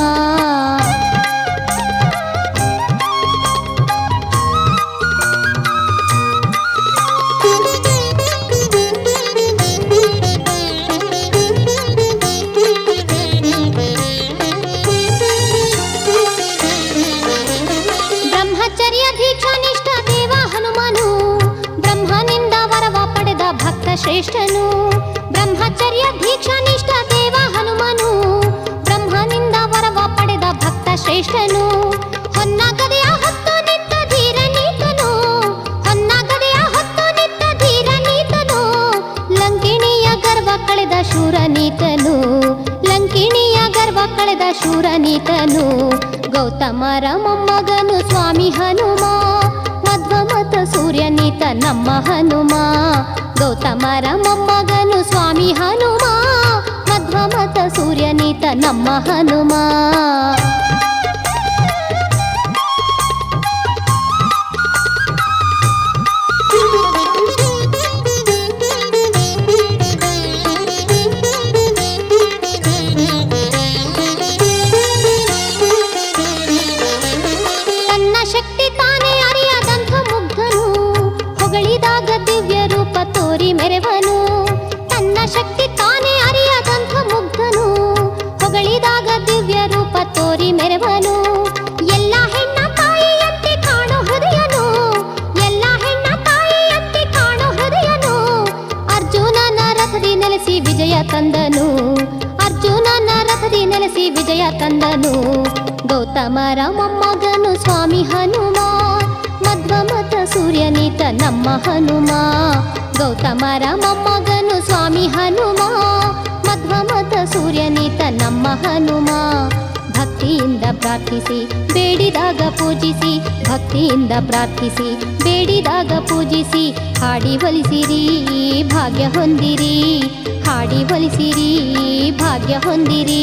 ಬ್ರಹ್ಮಚರ್ಯ ದೀಕ್ಷಾನಿಷ್ಠ ದೇವ ಹನುಮನು ಬ್ರಹ್ಮನಿಂದ ವರವ ಪಡೆದ ಭಕ್ತ ಶ್ರೇಷ್ಠನು ಬ್ರಹ್ಮಚರ್ಯ ದೀಕ್ಷಾನಿಷ್ಠ ದೇವ ಹನುಮನು ಬ್ರಹ್ಮನಿಂದ ವರವ ಪಡೆದ ಭಕ್ತ ಶ್ರೇಷ್ಠನು ಹೊನ್ನ ಗದೆಯ ಹೊತ್ತು ನಿತ್ತ ಧೀರ ನೀತನು ಹೊನ್ನ ಗದೆಯ ಹೊತ್ತು ನಿತ್ತ ಧೀರ ನೀತನು ಲಂಕಿಣಿಯ ಗರ್ವ ಕಳೆದ ಶೂರ ನೀತನು ಲಂಕಿಣಿಯ ಗರ್ವ ಕಳೆದ ಶೂರ ನೀತನು ಗೌತಮರ ಮೊಮ್ಮಗನು ಸ್ವಾಮಿ ಹನುಮ ಮಧ್ವಮತ ಸೂರ್ಯನಿತ ನಮ್ಮ ಹನುಮ ಗೌತಮರ ಮೊಮ್ಮಗನು ಸ್ವಾಮಿ ಹನುಮ ಮಧ್ವಮತ ಸೂರ್ಯನಿತ ನಮ್ಮ ಹನುಮ ತನ್ನ ಶಕ್ತಿ ತಾನೇ ಅರಿಯದಂಥ ಮುಗ್ಧನು ಹೊಗಳಿದಾಗ ದಿವ್ಯ ರೂಪ ತೋರಿ ಮೆರೆವನು ತನ್ನ ಶಕ್ತಿ ತಾನೇ ಅರಿಯದಂಥ ಮುಗ್ಧನು ಹೊಗಳಿದಾಗ ದಿವ್ಯ ರೂಪ ತೋರಿ ಮೆರೆವನು ಎಲ್ಲ ಹೆಣ್ಣ ತಾಯಿಯಂತೆ ಕಾಣೋ ಹೃದಯನು ಎಲ್ಲ ಹೆಣ್ಣ ತಾಯಿಯಂತೆ ಕಾಣೋ ಹೃದಯನು ಅರ್ಜುನನ ರಥದಿ ನೆಲೆಸಿ ವಿಜಯ ತಂದನು ಅರ್ಜುನನ ರಥದಿ ನೆಲೆಸಿ ವಿಜಯ ತಂದನು ಗೌತಮರ ಮೊಮ್ಮಗನು ಸ್ವಾಮಿ ಹನುಮ ಮಧ್ವಮತ ಸೂರ್ಯನಿತ ನಮ್ಮ ಹನುಮ ಗೌತಮರ ಮೊಮ್ಮಗನು ಸ್ವಾಮಿ ಹನುಮ ಮಧ್ವಮತ ಸೂರ್ಯನಿತ ನಮ್ಮ ಹನುಮ ಭಕ್ತಿಯಿಂದ ಪ್ರಾರ್ಥಿಸಿ ಬೇಡಿದಾಗ ಪೂಜಿಸಿ ಭಕ್ತಿಯಿಂದ ಪ್ರಾರ್ಥಿಸಿ ಬೇಡಿದಾಗ ಪೂಜಿಸಿ ಹಾಡಿ ಒಲಿಸಿರಿ ಭಾಗ್ಯ ಹೊಂದಿರಿ ಹಾಡಿ ಒಲಿಸಿರಿ ಭಾಗ್ಯ ಹೊಂದಿರಿ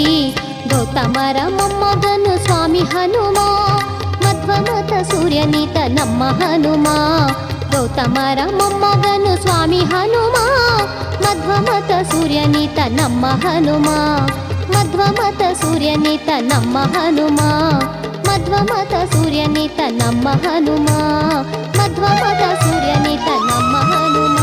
ಗೌತಮರ ಮೊಮ್ಮಗನು ಸ್ವಾಮಿ ಹನುಮ ಮಧ್ವಮತ ಸೂರ್ಯನಿತ ನಮ್ಮ ಹನುಮ ಗೌತಮರ ಮೊಮ್ಮಗನು ಸ್ವಾಮಿ ಹನುಮ ಮಧ್ವಮತ ಸೂರ್ಯನಿತ ನಮ್ಮ ಹನುಮ ಮಧ್ವಮತ ಸೂರ್ಯನಿತ ನಮ್ಮ ಹನುಮ ಮಧ್ವಮತ ಸೂರ್ಯನಿತ ನಮ್ಮ ಹನುಮ ಮಧ್ವಮತ ಸೂರ್ಯನಿತ ನಮ್ಮ ಹನುಮ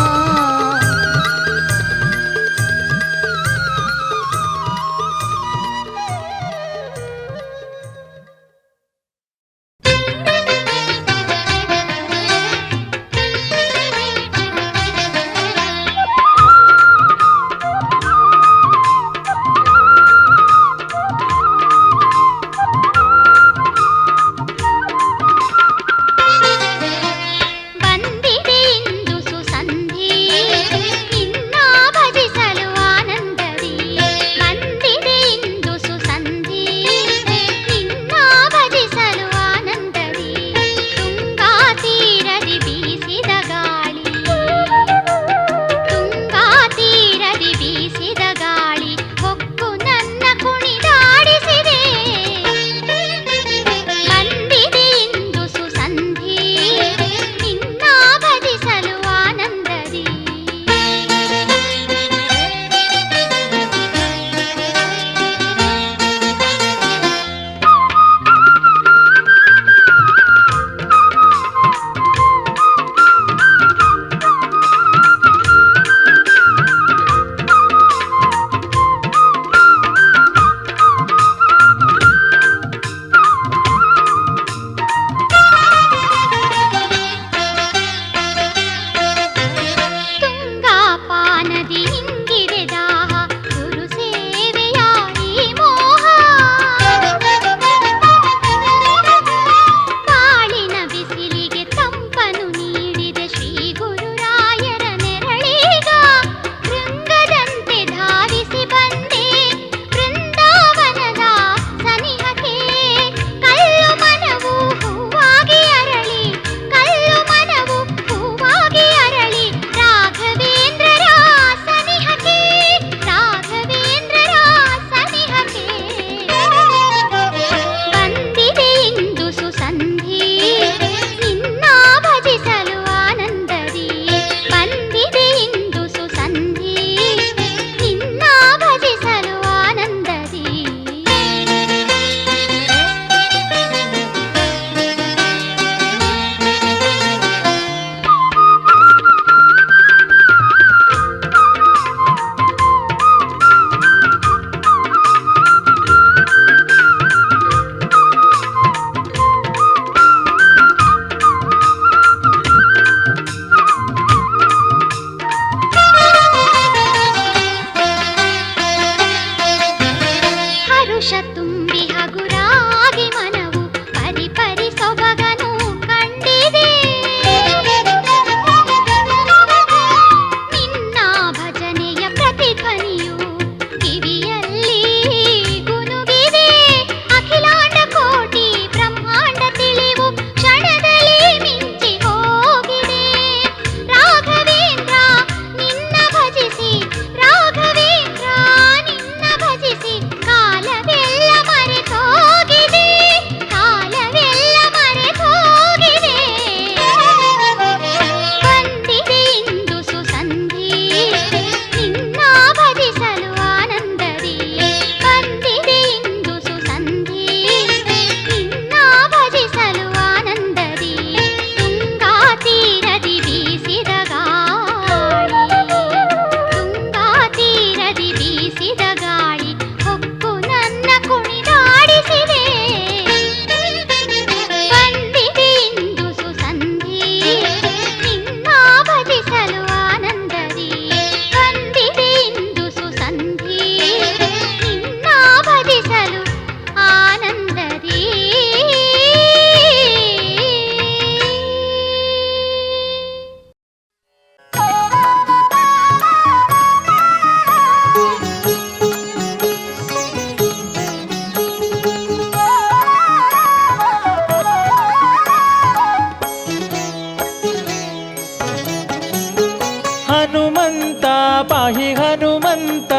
ಹನುಮಂತ ಪಾಹಿ ಹನುಮಂತ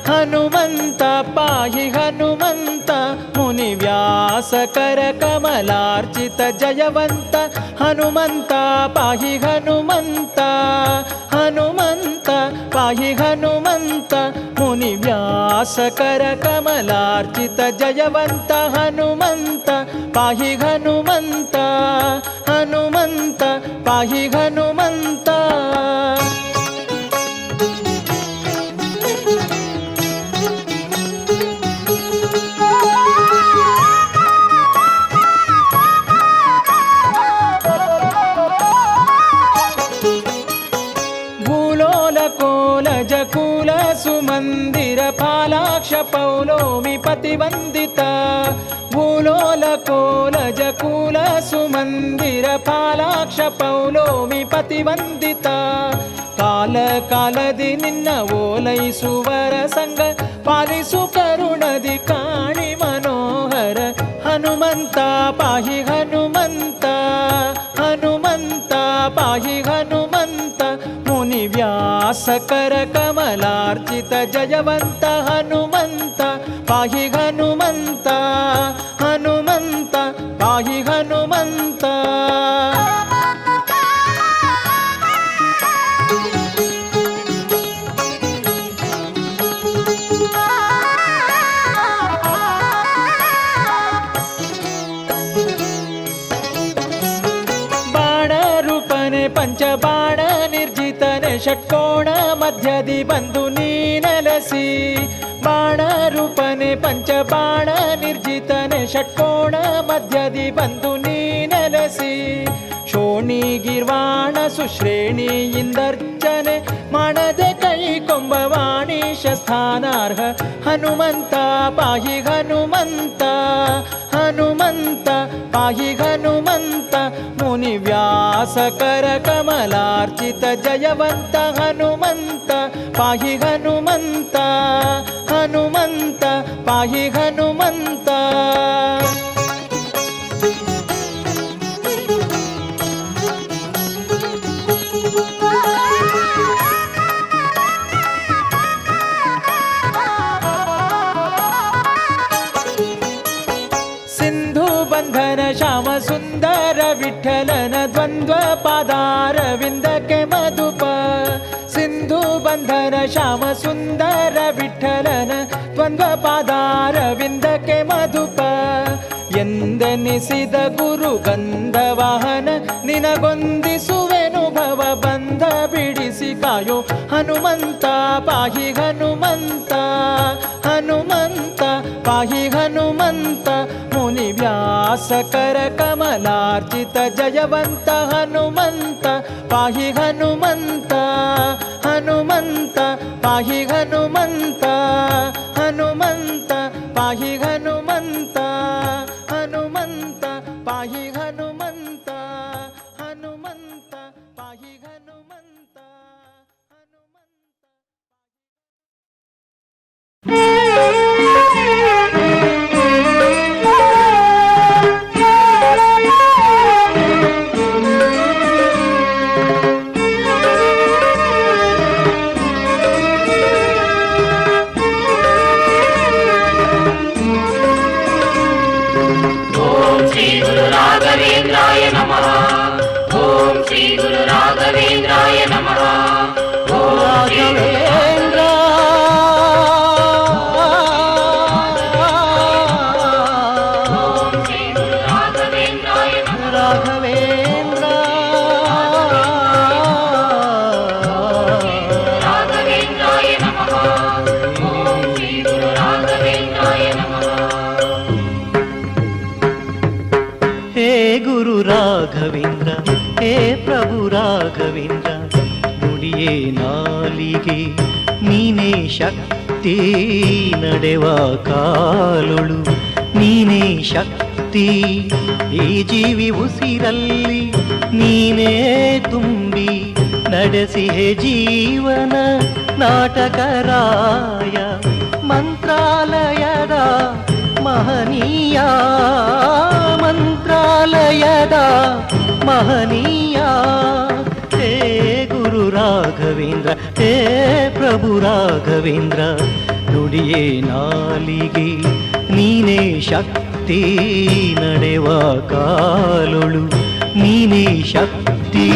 ಹನುಮಂತ ಪಾಹಿ ಹನುಮಂತ ಮುನಿ ವ್ಯಾಸಕರ ಕಮಲಾರ್ಚಿತ ಜಯವಂತ ಹನುಮಂತ ಪಾಹಿ ಹನುಮಂತ ಹನುಮಂತ ಪಾಹಿ ಹನುಮಂತ ಮುನಿ ವ್ಯಾಸಕರ ಕಮಲಾರ್ಚಿತ ಜಯವಂತ ಹನುಮಂತ ಪಾಹಿ ಹನುಮಂತ ಹನುಮಂತ ಪಾಹಿ ಹನುಮಂತ. ಜಕೂಲ ಸುಮಂದಿರ ಫಾಲಾಕ್ಷ ಪೌಲೋಮಿ ಪತಿವಂದಿತ ಭೂಲೋಲ ಕೋಲ ಜಕೂಲ ಸುಮಂದಿರ ಫಾಲಾಕ್ಷ ಪೌಲೋಮಿ ಪತಿವಂದಿತ ಕಾಲ ಕಾಲದಿ ನಿನ್ನ ಓಲೈಸುವರ ಸಂಗ ಪಾಲಿಸು ಕರುಣದಿ ಕಾಣಿ ಮನೋಹರ ಹನುಮಂತ ಪಾಹಿ ಹನುಮಂತ ಹನುಮಂತ ಪಾಹಿ ಹನುಮಂತ ಮುನಿ ವ್ಯಾಸಕರ ಕಮಲಾರ್ಚಿತ ಜಯವಂತ ಹನುಮಂತ ಪಾಹಿ ಹನುಮಂತ ಹನುಮಂತ ಪಾಹಿ ಹನುಮಂತ. ಪಂಚಬಾಣ ನಿರ್ಜಿತನೆ ಷಟ್ಕೋಣ ಮಧ್ಯದಿ ಬಂದು ನೀ ನೆಲೆಸಿ ಬಾಣ ರೂಪನೆ ಪಂಚಬಾಣ ನಿರ್ಜಿತನೆ ಷಟ್ಕೋಣ ಮಧ್ಯದಿ ಬಂದು ನೀ ನೆಲೆಸಿ ಶೋಣಿ ಗಿರ್ವಾಣ ಸುಶ್ರೇಣಿಯಿಂದರ್ಚನೆ ಮಾಡದೆ ಕೈ ಕೊಂಬವಾಣಿ ಶಸ್ಥಾನಾರ್ಹ ಹನುಮಂತ ಪಾಹಿ ಹನುಮಂತ ಹನುಮಂತ ಪಾಹಿ ಹನುಮಂತ ಮುನಿ ವ್ಯಾಸಕರ ಕಮಲಾರ್ಚಿತ ಜಯವಂತ ಹನುಮಂತ ಪಾಹಿ ಹನುಮಂತ ಹನುಮಂತ ಪಾಹಿ ಹನುಮಂತ. ಬಂಧನ ಶ್ಯಾಮ ಸುಂದರ ವಿಠಲನ ದ್ವಂದ್ವ ಪಾದಾರವಿಂದಕ್ಕೆ ಮಧುಪ ಸಿಂಧು ಬಂಧನ ಶ್ಯಾಮ ಸುಂದರ ವಿಠಲನ ದ್ವಂದ್ವ ಪಾದಾರವಿಂದಕ್ಕೆ ಮಧುಪ ಎಂದೆನಿಸಿದ ಗುರು ಗಂಧ ವಾಹನ ನಿನಗೊಂದಿಸುವೆನು ಭವ ಬಂಧ ಬಿಡಿಸಿ ಕಾಯೋ ಹನುಮಂತ ಪಾಹಿ ಹನುಮಂತ ಹನುಮಂತ ಪಾಹಿ ಹನುಮಂತ ಮುನಿ ವ್ಯಾಸಕರ ಕಮಲಾರ್ಚಿತ ಜಯವಂತ ಹನುಮಂತ ಪಾಹಿ ಹನುಮಂತ ಹನುಮಂತ ಪಾಹಿ ಹನುಮಂತ ಹನುಮಂತ ಪಾಹಿ ಹನುಮಂತ ಹನುಮಂತ ಪಾಹಿ ಹನುಮಂತ ಹನುಮಂತ ಪಾಹಿ ಹನುಮಂತ राघवेन्द्राय नमः। ओम श्री गुरु राघवेन्द्राय नमः। राघवेन्द्र ओम श्री गुरु राघवेन्द्राय नमः। राघवेन्द्र राघवेन्द्राय नमः। ओम श्री गुरु राघवेन्द्राय नमः। हे गुरु राघवेंद्र हे प्रभु राघवेंद्र ನುಡಿಯೇ ನಾಲಿಗೆ ನೀನೇ ಶಕ್ತಿ ನಡೆವ ಕಾಲೊಳು ನೀನೇ ಶಕ್ತಿ ಈ ಜೀವಿ ಉಸಿರಲ್ಲಿ ನೀನೇ ತುಂಬಿ ನಡೆಸಿಹೆ ಜೀವನ ನಾಟಕರಾಯ ಮಂತ್ರಾಲಯದ ಮಹನೀಯ ಮಂತ್ರಾಲಯದ ಮಹನೀಯ ಹೇ ಗುರು ರಾಘವೇಂದ್ರ ರಾಘವೇಂದ್ರ ಹೇ ಪ್ರಭು ರಾಘವೇಂದ್ರ ನುಡಿಯೇ ನಾಲಿಗೆ ನೀನೇ ಶಕ್ತಿ ನಡೆವ ಕಾಲೊಳು ನೀನೇ ಶಕ್ತಿ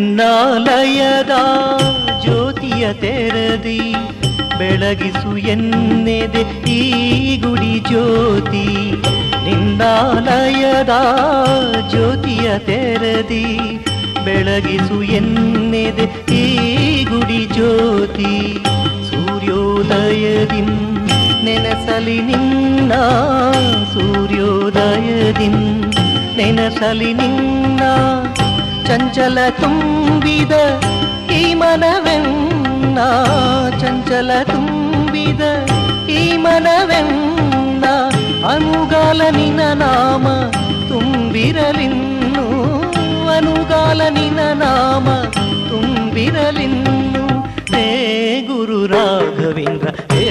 ನಿನ್ನಾಲಯದ ಜ್ಯೋತಿಯ ತೆರದಿ ಬೆಳಗಿಸು ಎನ್ನೆದೆ ಈ ಗುಡಿ ಜ್ಯೋತಿ ನಿನ್ನಾಲಯದ ಜ್ಯೋತಿಯ ತೆರದಿ ಬೆಳಗಿಸು ಎನ್ನೆದೆ ಈ ಗುಡಿ ಜ್ಯೋತಿ ಸೂರ್ಯೋದಯದಿಂ ನೆನಸಲಿ ನಿನ್ನ ಸೂರ್ಯೋದಯದಿಂ ನೆನಸಲಿ ನಿನ್ನ ಚಂಚಲ ತುಂಬಿದ ಈ ಮನವೆನ್ನ ಚಂಚಲ ತುಂಬಿದ ಈ ಮನವೆನ್ನ ಅನುಗಾಲ ನಿನ ನಾಮ ತುಂಬಿರಲಿನ್ನು ಅನುಗಾಲ ನಿನ ನಾಮ ತುಂಬಿರಲಿನ್ನು ಹೇ ಗುರು ರಾಘವೇಂದ್ರ ಹೇ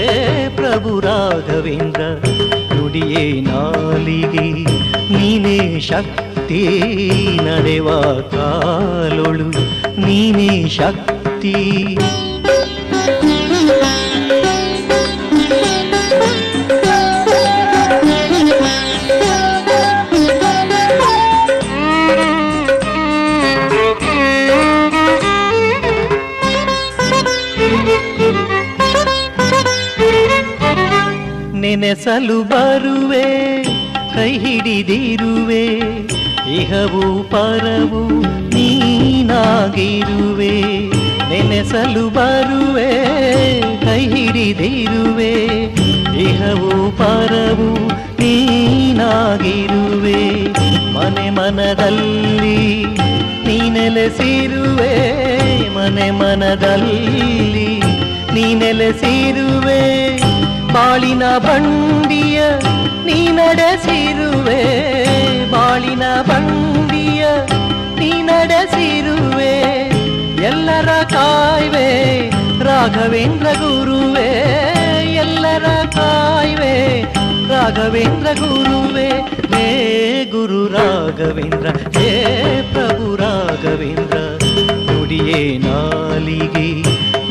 ಪ್ರಭು ರಾಘವೇಂದ್ರ ನುಡಿಯೇ ನಾಲಿಗೆ ನೀನೇ ಶಕ್ತಿ ನಡೆವ ಕಾಲೊಳು ನೀನೇ ಶಕ್ತಿ ನೆನೆಸಲು ಬರುವೆ ಕೈ ಹಿಡಿದಿರುವೆ ಇಹವು ಪರವು ನೀನಾಗಿರುವೆ ನೆನೆಸಲು ಬರುವೆ ಕೈ ಹಿಡಿದಿರುವೆ ಇಹವು ಪರವು ನೀನಾಗಿರುವೆ ಮನೆ ಮನದಲ್ಲಿ ನೀ ನೆಲೆಸಿರುವೆ ಮನೆ ಮನದಲ್ಲಿ ನೀ ನೆಲೆಸಿರುವೆ ಬಾಳಿನ ಬಂಡಿಯ ನೀ ನಡೆಸಿರುವೆ ಬಾಳಿನ ಬಂಡಿಯ ನೀ ನಡೆಸಿರುವೆ ಎಲ್ಲರ ಕಾಯ್ವೆ ರಾಘವೇಂದ್ರ ಗುರುವೆ ಎಲ್ಲರ ಕಾಯ್ವೆ ರಾಘವೇಂದ್ರ ಗುರುವೆ ಹೇ ಗುರು ರಾಘವೇಂದ್ರ ಹೇ ಪ್ರಭು ರಾಘವೇಂದ್ರ ನುಡಿಯೇ ನಾಲಿಗೆ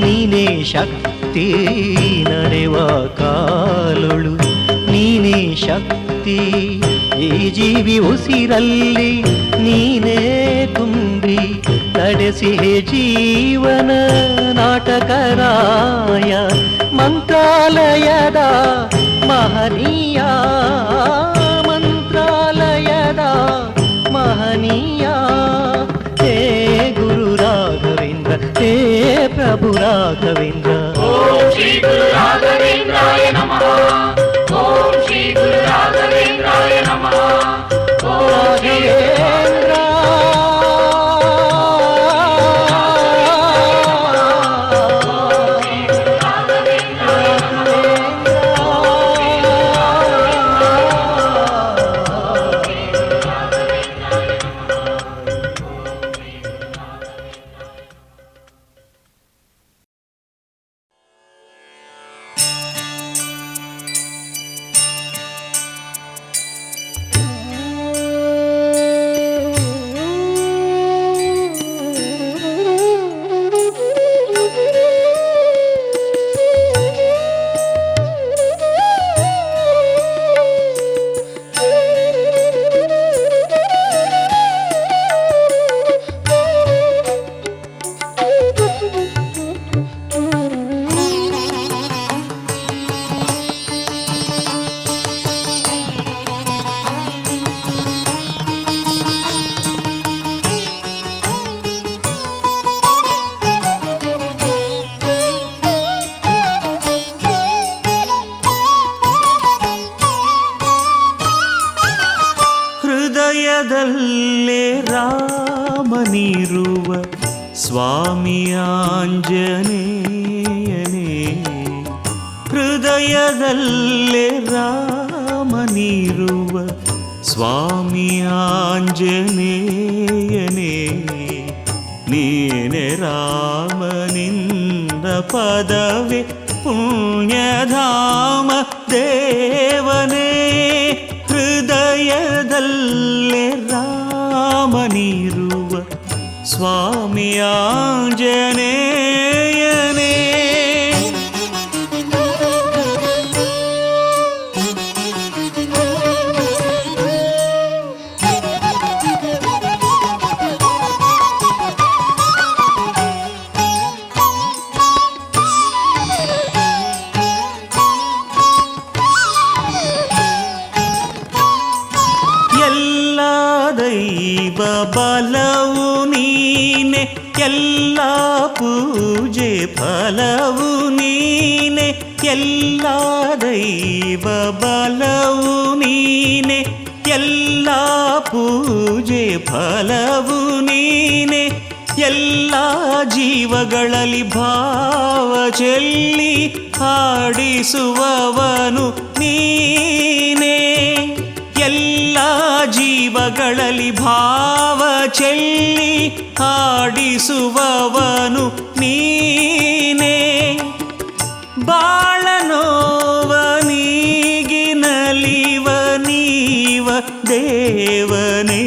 ನೀನೇ ಶಕ್ತಿ ನಡೆವ ಕಾಲೊಳು ನೀನೇ ಶಕ್ತಿ ಈ ಜೀವಿ ಉಸಿರಲ್ಲಿ ನೀನೇ ತುಂಬಿ ನಡೆಸಿ ಜೀವನ ನಾಟಕರಾಯ ಮಂತ್ರಾಲಯದ ಮಹನೀಯ ಮಂತ್ರಾಲಯದ ಮಹನೀಯ ಹೇ ಗುರು ರಾಘವೇಂದ್ರ ಹೇ ಪ್ರಭು ರಾಘವೇಂದ್ರ ಓಂ ಶ್ರೀ ಗುರು ರಾಘವೇಂದ್ರಾಯ ನಮಃ ಓಂ ಶ್ರೀ ಗುರು ರಾಘವೇಂದ್ರಾಯ ನಮಃ ಓಂ ಶ್ರೀ ರಾಘವೇಂದ್ರ ಹೃದಯದಲ್ಲೇ ರಾಮನಿರುವ ಸ್ವಾಮಿ ಆಂಜನೇಯನೇ ಹೃದಯದಲ್ಲೇ ರಾಮನಿರುವ ಸ್ವಾಮಿ ಆಂಜನೇಯನೇ, ನೀನೆ ರಾಮನಿಂದ ಪದವೇ ಪುಣ್ಯಧಾಮ ದೇವನೇ. ಹೃದಯದಲ್ಲೇ ರಾಮನಿರುವ ಸ್ವಾಮಿ ಆಂಜನೇಯನೇ. ಬಲವು ನೀನೆ, ಎಲ್ಲ ಪೂಜೆ ಫಲವು ನೀನೆ. ಎಲ್ಲ ದೈವ ಬಲವು ನೀನೆ, ಎಲ್ಲ ಪೂಜೆ ಫಲವು ನೀನೆ. ಎಲ್ಲ ಜೀವಗಳಲ್ಲಿ ಭಾವ ಚೆಲ್ಲಿ ಹಾಡಿಸುವವನು ನೀನೆ. ಎಲ್ಲ ಜೀವಗಳಲ್ಲಿ ಭಾವ ಚೆಲ್ಲಿ ಹಾಡಿಸುವವನು ನೀನೇ. ಬಾಳನೋವನೀಗಿ ನಲಿವ ನೀವ ದೇವನೇ.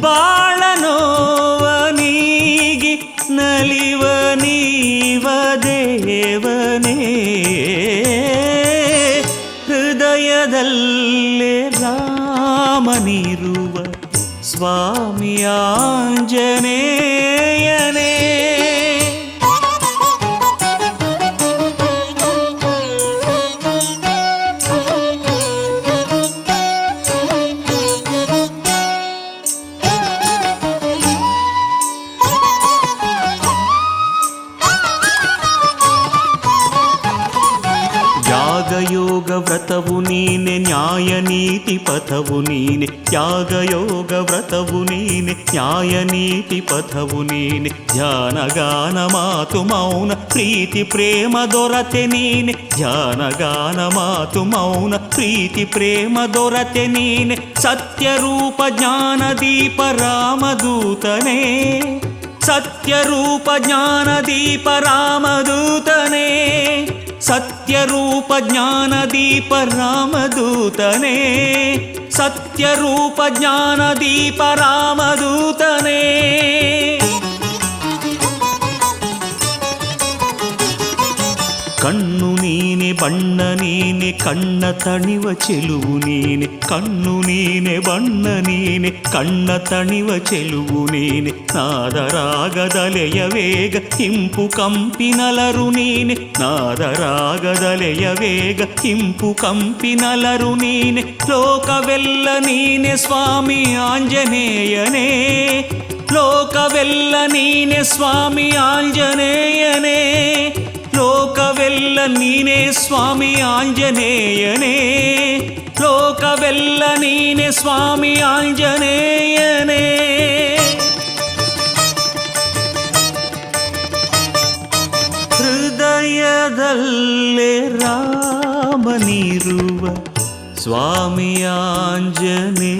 ಬಾಳನೋವನೀಗಿ ನಲಿವ ನೀವ ದೇವನೇ. ಹೃದಯದಲ್ಲೇ ರಾಮನಿರುವ ಸ್ವಾಮಿ ಆಂಜನೇಯನೇ. ಯಾಗಯೋಗ ವ್ರತವು ನೀನೆ, ನ್ಯಾಯ ನೀತಿ ಪಥವು ನೀನೆ. ಯಾಗಯೋಗ ವ್ರತವು ನೀನೆ, ನ್ಯಾಯ ನೀತಿ ಪಥವು ನೀನೆ. ಧ್ಯಾನ ಗಾನ ಮಾತು ಮೌನ ಪ್ರೀತಿ ಪ್ರೇಮ ದೊರತೆ ನೀನೆ. ಧ್ಯಾನ ಗಾನ ಮಾತು ಮೌನ ಪ್ರೀತಿ ಪ್ರೇಮ ದೊರತೆ ನೀನೆ. ಸತ್ಯರೂಪ ಜ್ಞಾನ ದೀಪ ರಾಮದೂತನೇ. ಸತ್ಯರೂಪ ಜ್ಞಾನ ದೀಪ ರಾಮದೂತನೇ. ಸತ್ಯರೂಪ ಜ್ಞಾನ ದೀಪ ರಾಮದೂತನೇ. ಸತ್ಯರೂಪ ಜ್ಞಾನ ದೀಪ ರಾಮದೂತನೇ. ಕಣ್ಣು ನೀನೆ ಬಣ್ಣ ನೀನೆ, ಕಣ್ಣ ತಣಿವ ಚೆಲುವು ನೀನೆ. ಕಣ್ಣು ನೀನೆ ಬಣ್ಣ ನೀನೆ, ಕಣ್ಣ ತಣಿವ ಚೆಲುವು ನೀನೆ. ನಾದರಾಗದಲೆಯ ವೇಗ ಇಂಪು ಕಂಪಿನಲರು ನೀನೆ. ನಾದರಾಗದಲೆಯ ವೇಗ ಇಂಪು ಕಂಪಿನಲರು ನೀನೆ. ಲೋಕವೆಲ್ಲ ನೀನೆ ಸ್ವಾಮಿ ಆಂಜನೇಯನೇ. ಲೋಕವೆಲ್ಲ ನೀನೆ ಸ್ವಾಮಿ ಆಂಜನೇಯನೇ. ಲೋಕವೆಲ್ಲ ನೀನೆ ಸ್ವಾಮಿ ಆಂಜನೇಯನೇ. ಲೋಕವೆಲ್ಲ ನೀನೆ ಸ್ವಾಮಿ ಆಂಜನೇಯನೇ. ಹೃದಯದಲ್ಲೇ ರಾಮನಿರುವ ಸ್ವಾಮಿ ಆಂಜನೇಯನೇ.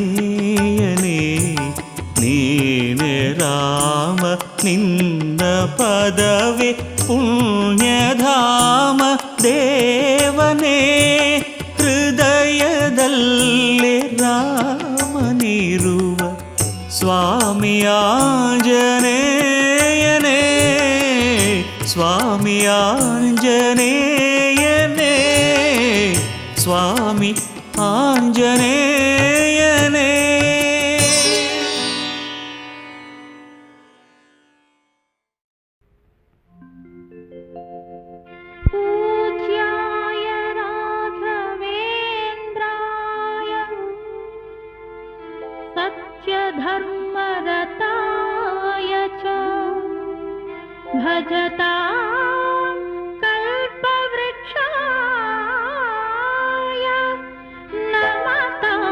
ನೀನೆ ರಾಮ ನಿನ್ನ ಪದವೇ ಪುಣ್ಯಧಾಮ ದೇವನೇ. ಹೃದಯದಲ್ಲೇ ರಾಮನಿರುವ ಸ್ವಾಮಿ ಆಂಜನೇಯನೇ. ಸ್ವಾಮಿ ಆಂಜನೇಯನೇ. ಸ್ವಾಮಿ ಆಂಜನೇಯನೇ. पूज्याय राघवेन्द्राय सत्यधर्मरताय च भजतां कल्पवृक्षाय नमतां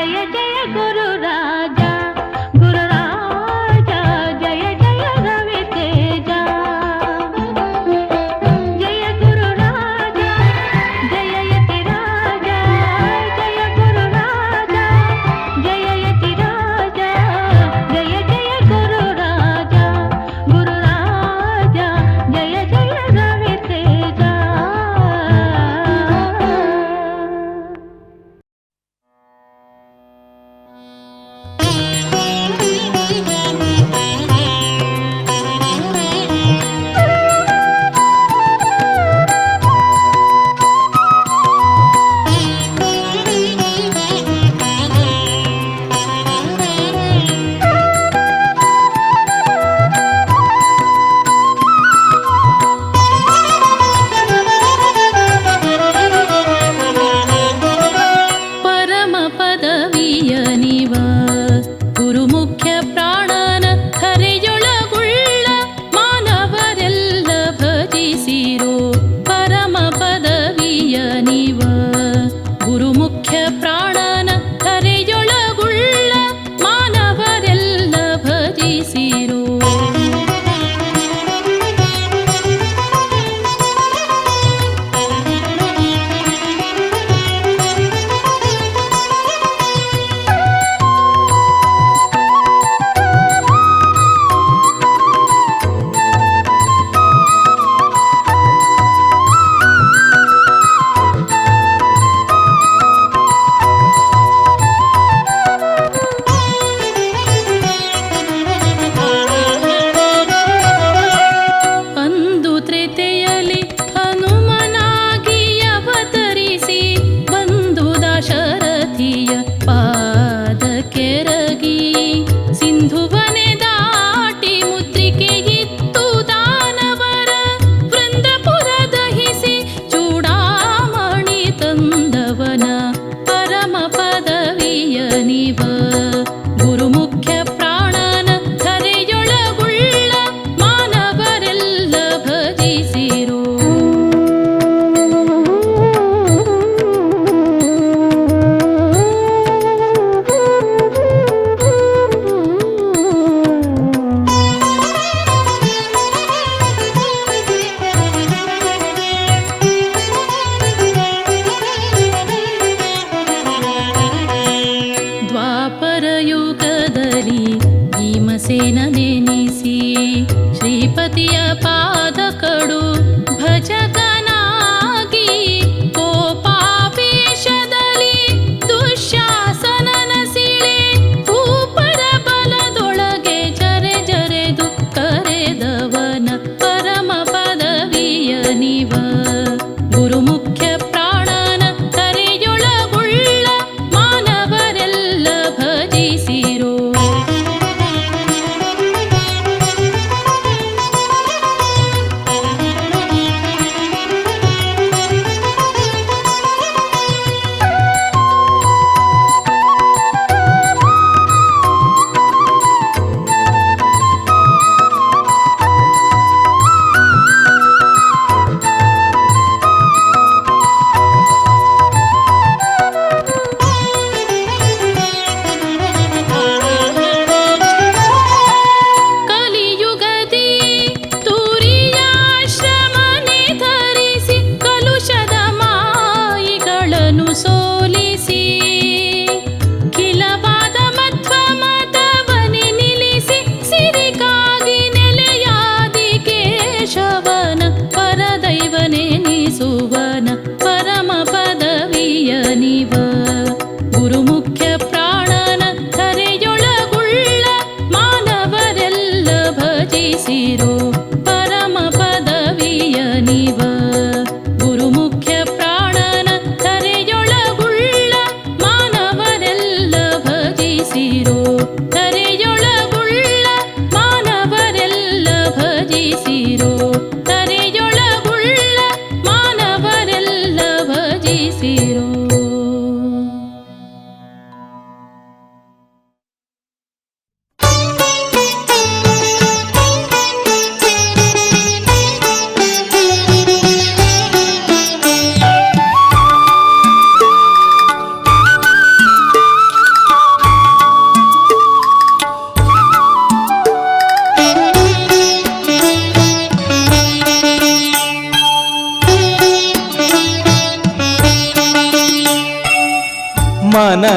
ಜಯ ಜಯ ಗುರು ರಾಜ ಗುರು ರಾಜ ಜಯ ಜಯ ರವಿ ತೇಜ ಜಯ ಗುರು ರಾಜ ಜಯ ಯತಿ ರಾಜ ಜಯ ಗುರು ರಾಜ ಜಯ ಯತಿ ರಾಜ ಜಯ ಜಯ ಗುರು ರಾಜ ಜಯ ಜಯ ರವಿ ತೇಜ. ಪರಮ ಪದವಿಯ ನಿವ ಗುರು ಮುಖ್ಯ ಪ್ರಾಣನ ಹರೆಯೊಳಗುಳ್ಳ ಮಾನವರೆಲ್ಲ ಭಜಿಸಿರೋ ಪರಮ ಪದವಿಯ ನಿವ ಗುರು ಮುಖ್ಯ ಪ್ರಾಣನ ಹರೆಯೊಳಗುಳ್ಳ ಮಾನವರೆಲ್ಲ ಭಜಿಸಿರೋ ಅಂದು ತ್ರೇತೆಯಲ್ಲಿ ಹನುಮನಾಗಿ ಅವತರಿಸಿ ಬಂದು ದಾಶರಥಿಯ ಪಾದ ಕೆರಗಿ ಸಿಂಧುವನೆ ದಾಟಿ ಮುದ್ರಿಕೆ ಇತ್ತು ದಾನವರ ವೃಂದಪುರ ದಹಿಸಿ ಚೂಡಾಮಣಿ ತಂದವನ ಪರಮ ಪದವಿಯ ನಿವ ಗುರು ಮುಖ್ಯ ಪ್ರಾಣನ ಹರೆಯೊಳಗುಳ್ಳ ಮಾನವರೆಲ್ಲ ಭಜಿಸಿರೋ ದ್ವಾಪರ ಯುಗದಲ್ಲಿ ಭೀಮಸೇನ ನೆನೆಸಿ ಶ್ರೀಪತಿಯ ಪಾದ ಕಡು ಭಜಕನಾಗಿ ಕೋಪಾವೇಶದಲ್ಲಿ ದುಶ್ಯಾಸನನ ಸಿಳೆ ಭೂಪರ ಬಲದೊಳಗೆ ಜರೆ ಜರೆದು ಕರೆದವನ ಪರಮ ಪದವಿಯ ನಿವ ಗುರು ಮುಖ್ಯ ಪ್ರಾಣನ ಕರೆಯೊಳಗುಳ್ಳ ಮಾನವರೆಲ್ಲ ಭಜಿಸಿರೋ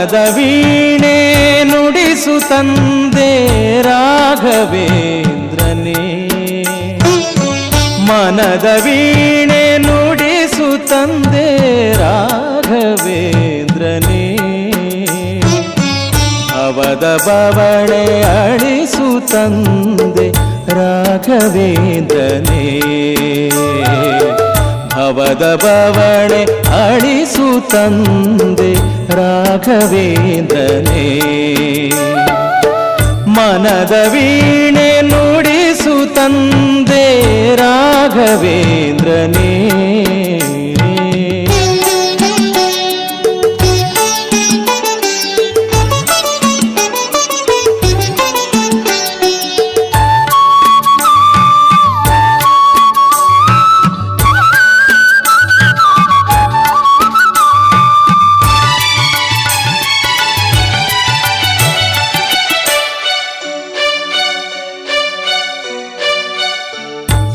ಮನದ ವೀಣೆ ನುಡಿಸು ತಂದೆ ರಾಘವೇಂದ್ರನೇ ಮನದ ವೀಣೆ ನುಡಿಸು ತಂದೆ ರಾಘವೇಂದ್ರನೇ ಭವದ ಬವಣೆ ಅಳಿಸು ತಂದೆ ರಾಘವೇಂದ್ರನೇ ಭವದ ಬವಣೆ ಅಳಿಸು ತಂದೆ ರಾಘವೇಂದ್ರನೇ ಮನದ ವೀಣೆ ನುಡಿಸು ತಂದೆ ರಾಘವೇಂದ್ರನೇ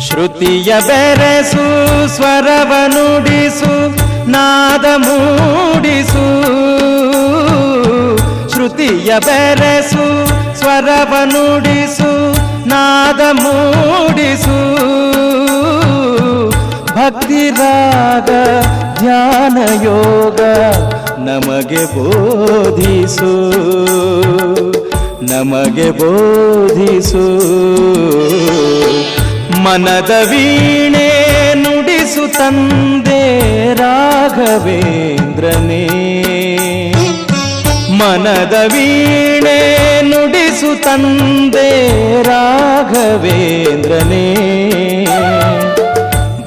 ಶ್ರುತಿಯ ಬೆರೆಸು ಸ್ವರವ ನುಡಿಸು ನಾದ ಮೂಡಿಸು ಶ್ರುತಿಯ ಬೆರೆಸು ಸ್ವರವ ನುಡಿಸು ನಾದ ಮೂಡಿಸು ಭಕ್ತಿ ರಾಗ ಧ್ಯಾನ ಯೋಗ ನಮಗೆ ಬೋಧಿಸು ನಮಗೆ ಬೋಧಿಸು ಮನದ ವೀಣೆ ನುಡಿಸು ತಂದೆ ರಾಘವೇಂದ್ರನೇ ಮನದ ವೀಣೆ ನುಡಿಸು ತಂದೆ ರಾಘವೇಂದ್ರನೇ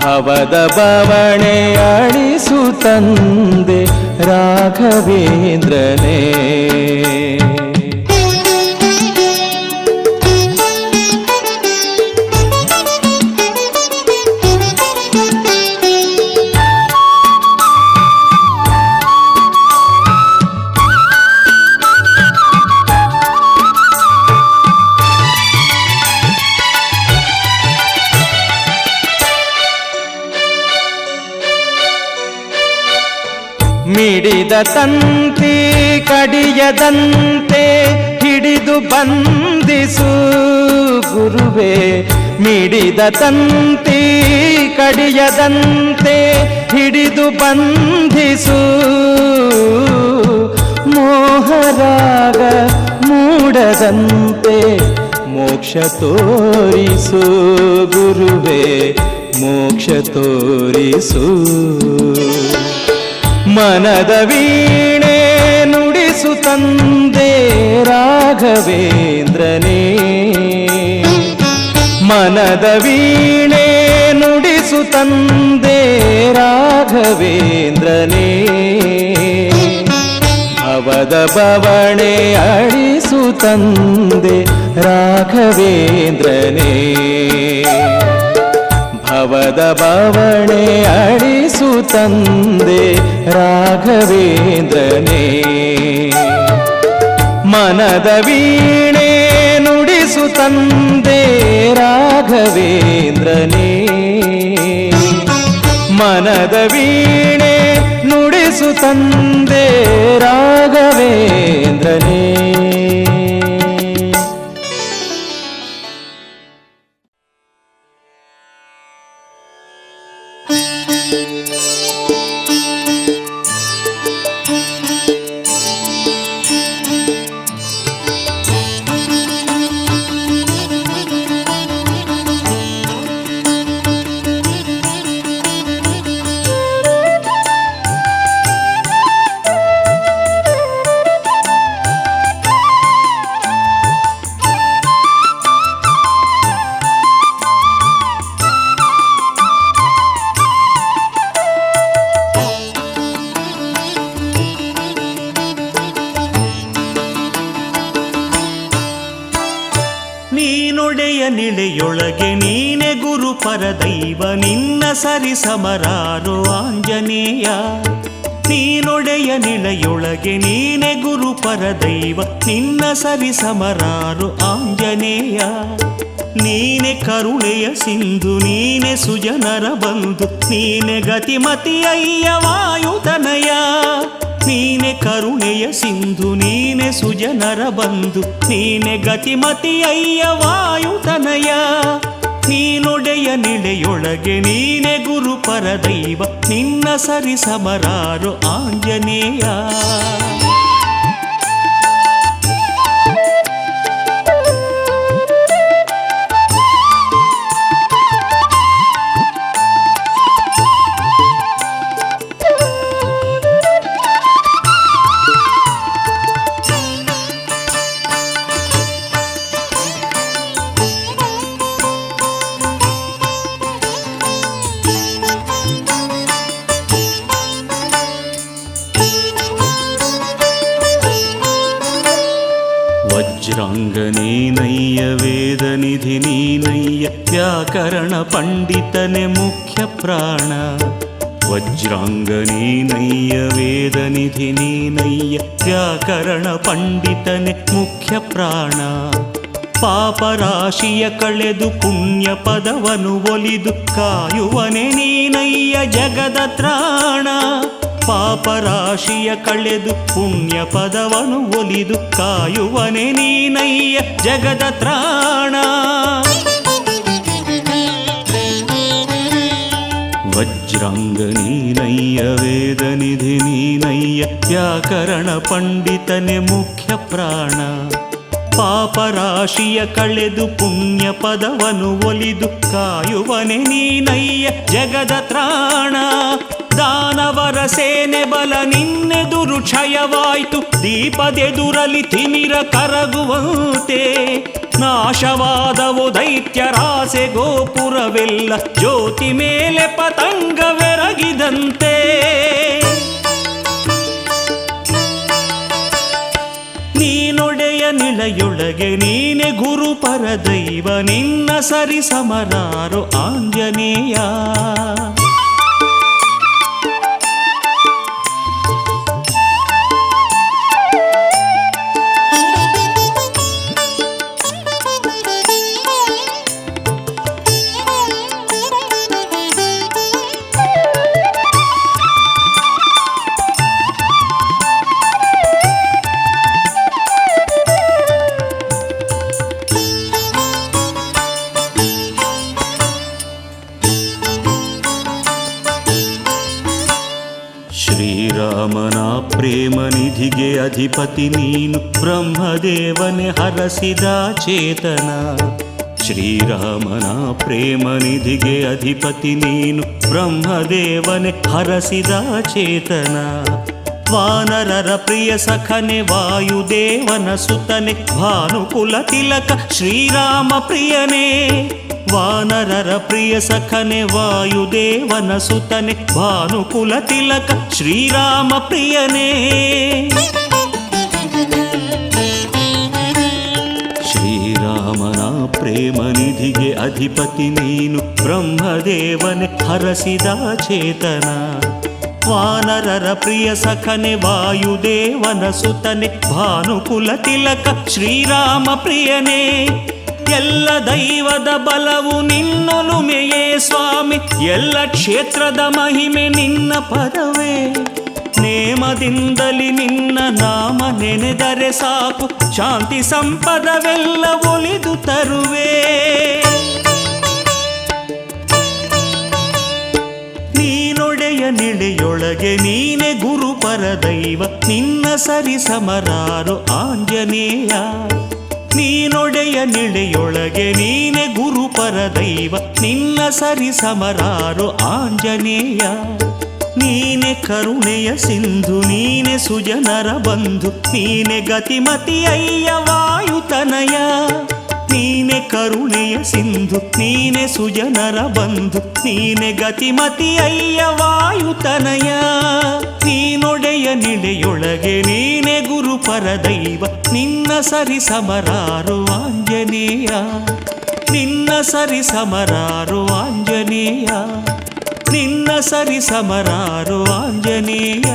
ಭವದ ಬವಣೆ ಅಳಿಸು ತಂದೆ ರಾಘವೇಂದ್ರನೇ ಮಿಡಿದ ತಂತಿ ಕಡಿಯದಂತೆ ಹಿಡಿದು ಬಂಧಿಸು ಗುರುವೇ ಮಿಡಿದ ತಂತಿ ಕಡಿಯದಂತೆ ಹಿಡಿದು ಬಂಧಿಸು ಮೋಹರಾಗ ಮೂಡದಂತೆ ಮೋಕ್ಷ ತೋರಿಸು ಗುರುವೇ ಮೋಕ್ಷ ತೋರಿಸು ಮನದ ವೀಣೆ ನುಡಿಸು ತಂದೆ ರಾಘವೇಂದ್ರನೇ ಮನದ ವೀಣೆ ನುಡಿಸು ತಂದೆ ರಾಘವೇಂದ್ರನೇ ಭವದ ಬವಣೆ ಅಳಿಸು ತಂದೆ ರಾಘವೇಂದ್ರನೇ ಭವದ ಬವಣೆ ಅಳಿಸು ತಂದೆ ರಾಘವೇಂದ್ರನೇ ಮನದ ವೀಣೆ ನುಡಿಸು ತಂದೆ ರಾಘವೇಂದ್ರನೇ ಮನದ ವೀಣೆ ನುಡಿಸು ತಂದೆ ರಾಘವೇಂದ್ರನೇ ನಿಳೆಯೊಳಗೆ ನೀನೆ ಗುರು ಪರದೈವ ನಿನ್ನ ಸರಿ ಸಮರಾರೋ ಆಂಜನೇಯ ನೀನೊಡೆಯ ನಿಳೆಯೊಳಗೆ ನೀನೆ ಗುರು ಪರದೈವ ನಿನ್ನ ಸರಿ ಸಮರಾರೋ ಆಂಜನೇಯ ನೀನೆ ಕರುಣೆಯ ಸಿಂಧು ನೀನೆ ಸುಜನರ ಬಂಧು ನೀನೆ ಗತಿಮತಿಯಯ್ಯ ವಾಯುತನಯ ನೀನೆ ಕರುಣೆಯ ಸಿಂಧು ನೀನೆ ಸುಜನರ ಬಂಧು ನೀನೆ ಗತಿಮತಿ ಅಯ್ಯ ವಾಯುತನಯ ನೀನೊಡೆಯ ನಿಳೆಯೊಳಗೆ ನೀನೆ ಗುರು ಪರದೈವ ನಿನ್ನ ಸರಿ ಸಮರಾರು ಆಂಜನೇಯ ವಜ್ರಾಂಗ ನೀನಯ್ಯ ವೇದ ನಿಧಿ ನೀನಯ್ಯ ವ್ಯಾಕರಣ ಪಂಡಿತನೆ ಮುಖ್ಯ ಪ್ರಾಣ ವಜ್ರಾಂಗ ನೀನಯ್ಯ ವೇದ ನಿಧಿ ನೀನಯ್ಯ ವ್ಯಾಕರಣ ಪಂಡಿತನೆ ಮುಖ್ಯ ಪ್ರಾಣ ಪಾಪರಾಶಿಯ ಕಳೆದು ಪುಣ್ಯ ಪದವನು ಒಲಿದು ಕಾಯುವನೆ ನೀನಯ್ಯ ಜಗದ ತ್ರಾಣ ಪಾಪರಾಶಿಯ ಕಳೆದು ಪುಣ್ಯ ಪದವನು ಒಲಿದು ಕಾಯುವನೆ ನೀನಯ್ಯ ಜಗದ ತ್ರಾಣ ವಜ್ರಾಂಗ ನೀನಯ್ಯ ವೇದ ನಿಧಿ ನೀನಯ್ಯ ವ್ಯಾಕರಣ ಪಂಡಿತನೆ ಮುಖ್ಯ ಪ್ರಾಣ ಪಾಪರಾಶಿಯ ಕಳೆದು ಪುಣ್ಯ ಪದವನು ಒಲಿದು ಕಾಯುವನೆ ನೀನಯ್ಯ ಜಗದ ತ್ರಾಣ ದಾನವರ ಸೇನೆ ಬಲ ನಿನ್ನೆದುರು ಕ್ಷಯವಾಯ್ತು ದೀಪದೆದುರಲಿ ತಿಮಿರ ಕರಗುವಂತೆ ನಾಶವಾದವು ದೈತ್ಯರಾಸೆ ಗೋಪುರವೆಲ್ಲ ಜ್ಯೋತಿ ಮೇಲೆ ಪತಂಗವೆರಗಿದಂತೆ ನೀನೊಡೆಯ ನಿಳೆಯೊಳಗೆ ನೀನೆ ಗುರು ಪರದೈವ ನಿನ್ನ ಸರಿ ಸಮರಾರು ಆಂಜನೇಯ ಶ್ರೀರಾಮನ ಪ್ರೇಮ ನಿಧಿಗೆ ಅಧಿಪತಿ ನೀನು ಬ್ರಹ್ಮದೇವನೇ ಹರಸಿದ ಚೇತನ ಶ್ರೀರಾಮನ ಪ್ರೇಮ ನಿಧಿಗೆ ಅಧಿಪತಿ ನೀನು ಬ್ರಹ್ಮದೇವನೇ ಹರಸಿದ ಚೇತನ ವಾನರರ ಪ್ರಿಯ ಸಖನೆ ವಾಯುದೇವನ ಸುತನೆ ಭಾನುಕುಲ ತಿಲಕ ಶ್ರೀರಾಮ ಪ್ರಿಯನೇ ವಾನರರ ಪ್ರಿಯ ಸಖನೆ ವಾಯುದೇವನ ಸುತನೆ ಭಾನುಕುಲ ತಿಲಕ ಶ್ರೀರಾಮ ಪ್ರಿಯನೇ ಶ್ರೀರಾಮನ ಪ್ರೇಮ ನಿಧಿಗೆ ಅಧಿಪತಿ ನೀನು ಬ್ರಹ್ಮದೇವನೆ ಹರಸಿದ ಚೇತನ ವಾನರರ ಪ್ರಿಯ ಸಖನೆ ವಾಯುದೇವನ ಸುತನೆ ಭಾನುಕುಲ ತಿಲಕ ಶ್ರೀರಾಮ ಪ್ರಿಯನೇ ಎಲ್ಲ ದೈವದ ಬಲವು ನಿನ್ನೊಲುಮೆಯೇ ಸ್ವಾಮಿ ಎಲ್ಲ ಕ್ಷೇತ್ರದ ಮಹಿಮೆ ನಿನ್ನ ಪದವೇ ನೇಮದಿಂದಲಿ ನಿನ್ನ ನಾಮ ನೆನೆದರೆ ಸಾಕು ಶಾಂತಿ ಸಂಪದವೆಲ್ಲ ಒಲಿದು ತರುವೆ ನೀನೊಡೆಯ ನಿಳೆಯೊಳಗೆ ನೀನೆ ಗುರು ಪರದೈವ ನಿನ್ನ ಸರಿ ಸಮರಾರು ಆಂಜನೇಯ ನೀನೊಡೆಯ ನಿಳೆಯೊಳಗೆ ನೀನೆ ಗುರು ಪರದೈವ ನಿನ್ನ ಸರಿ ಸಮರಾರು ಆಂಜನೇಯ ನೀನೆ ಕರುಣೆಯ ಸಿಂಧು ನೀನೆ ಸುಜನರ ಬಂಧು ನೀನೆ ಗತಿಮತಿ ಅಯ್ಯ ವಾಯುತನಯ ನೀನೆ ಕರುಣೆಯ ಸಿಂಧು ನೀನೆ ಸುಜನರ ಬಂಧು ನೀನೆ ಗತಿಮತಿ ಅಯ್ಯ ವಾಯುತನಯ ನೀನೊಡೆಯ ನಿಳೆಯೊಳಗೆ ನೀನೆ ಗುರು ಪರದೈವ ನಿನ್ನ ಸರಿ ಸಮರಾರು ಆಂಜನೇಯ ನಿನ್ನ ಸರಿ ಸಮರಾರು ಆಂಜನೇಯ ನಿನ್ನ ಸರಿ ಸಮರಾರು ಆಂಜನೇಯ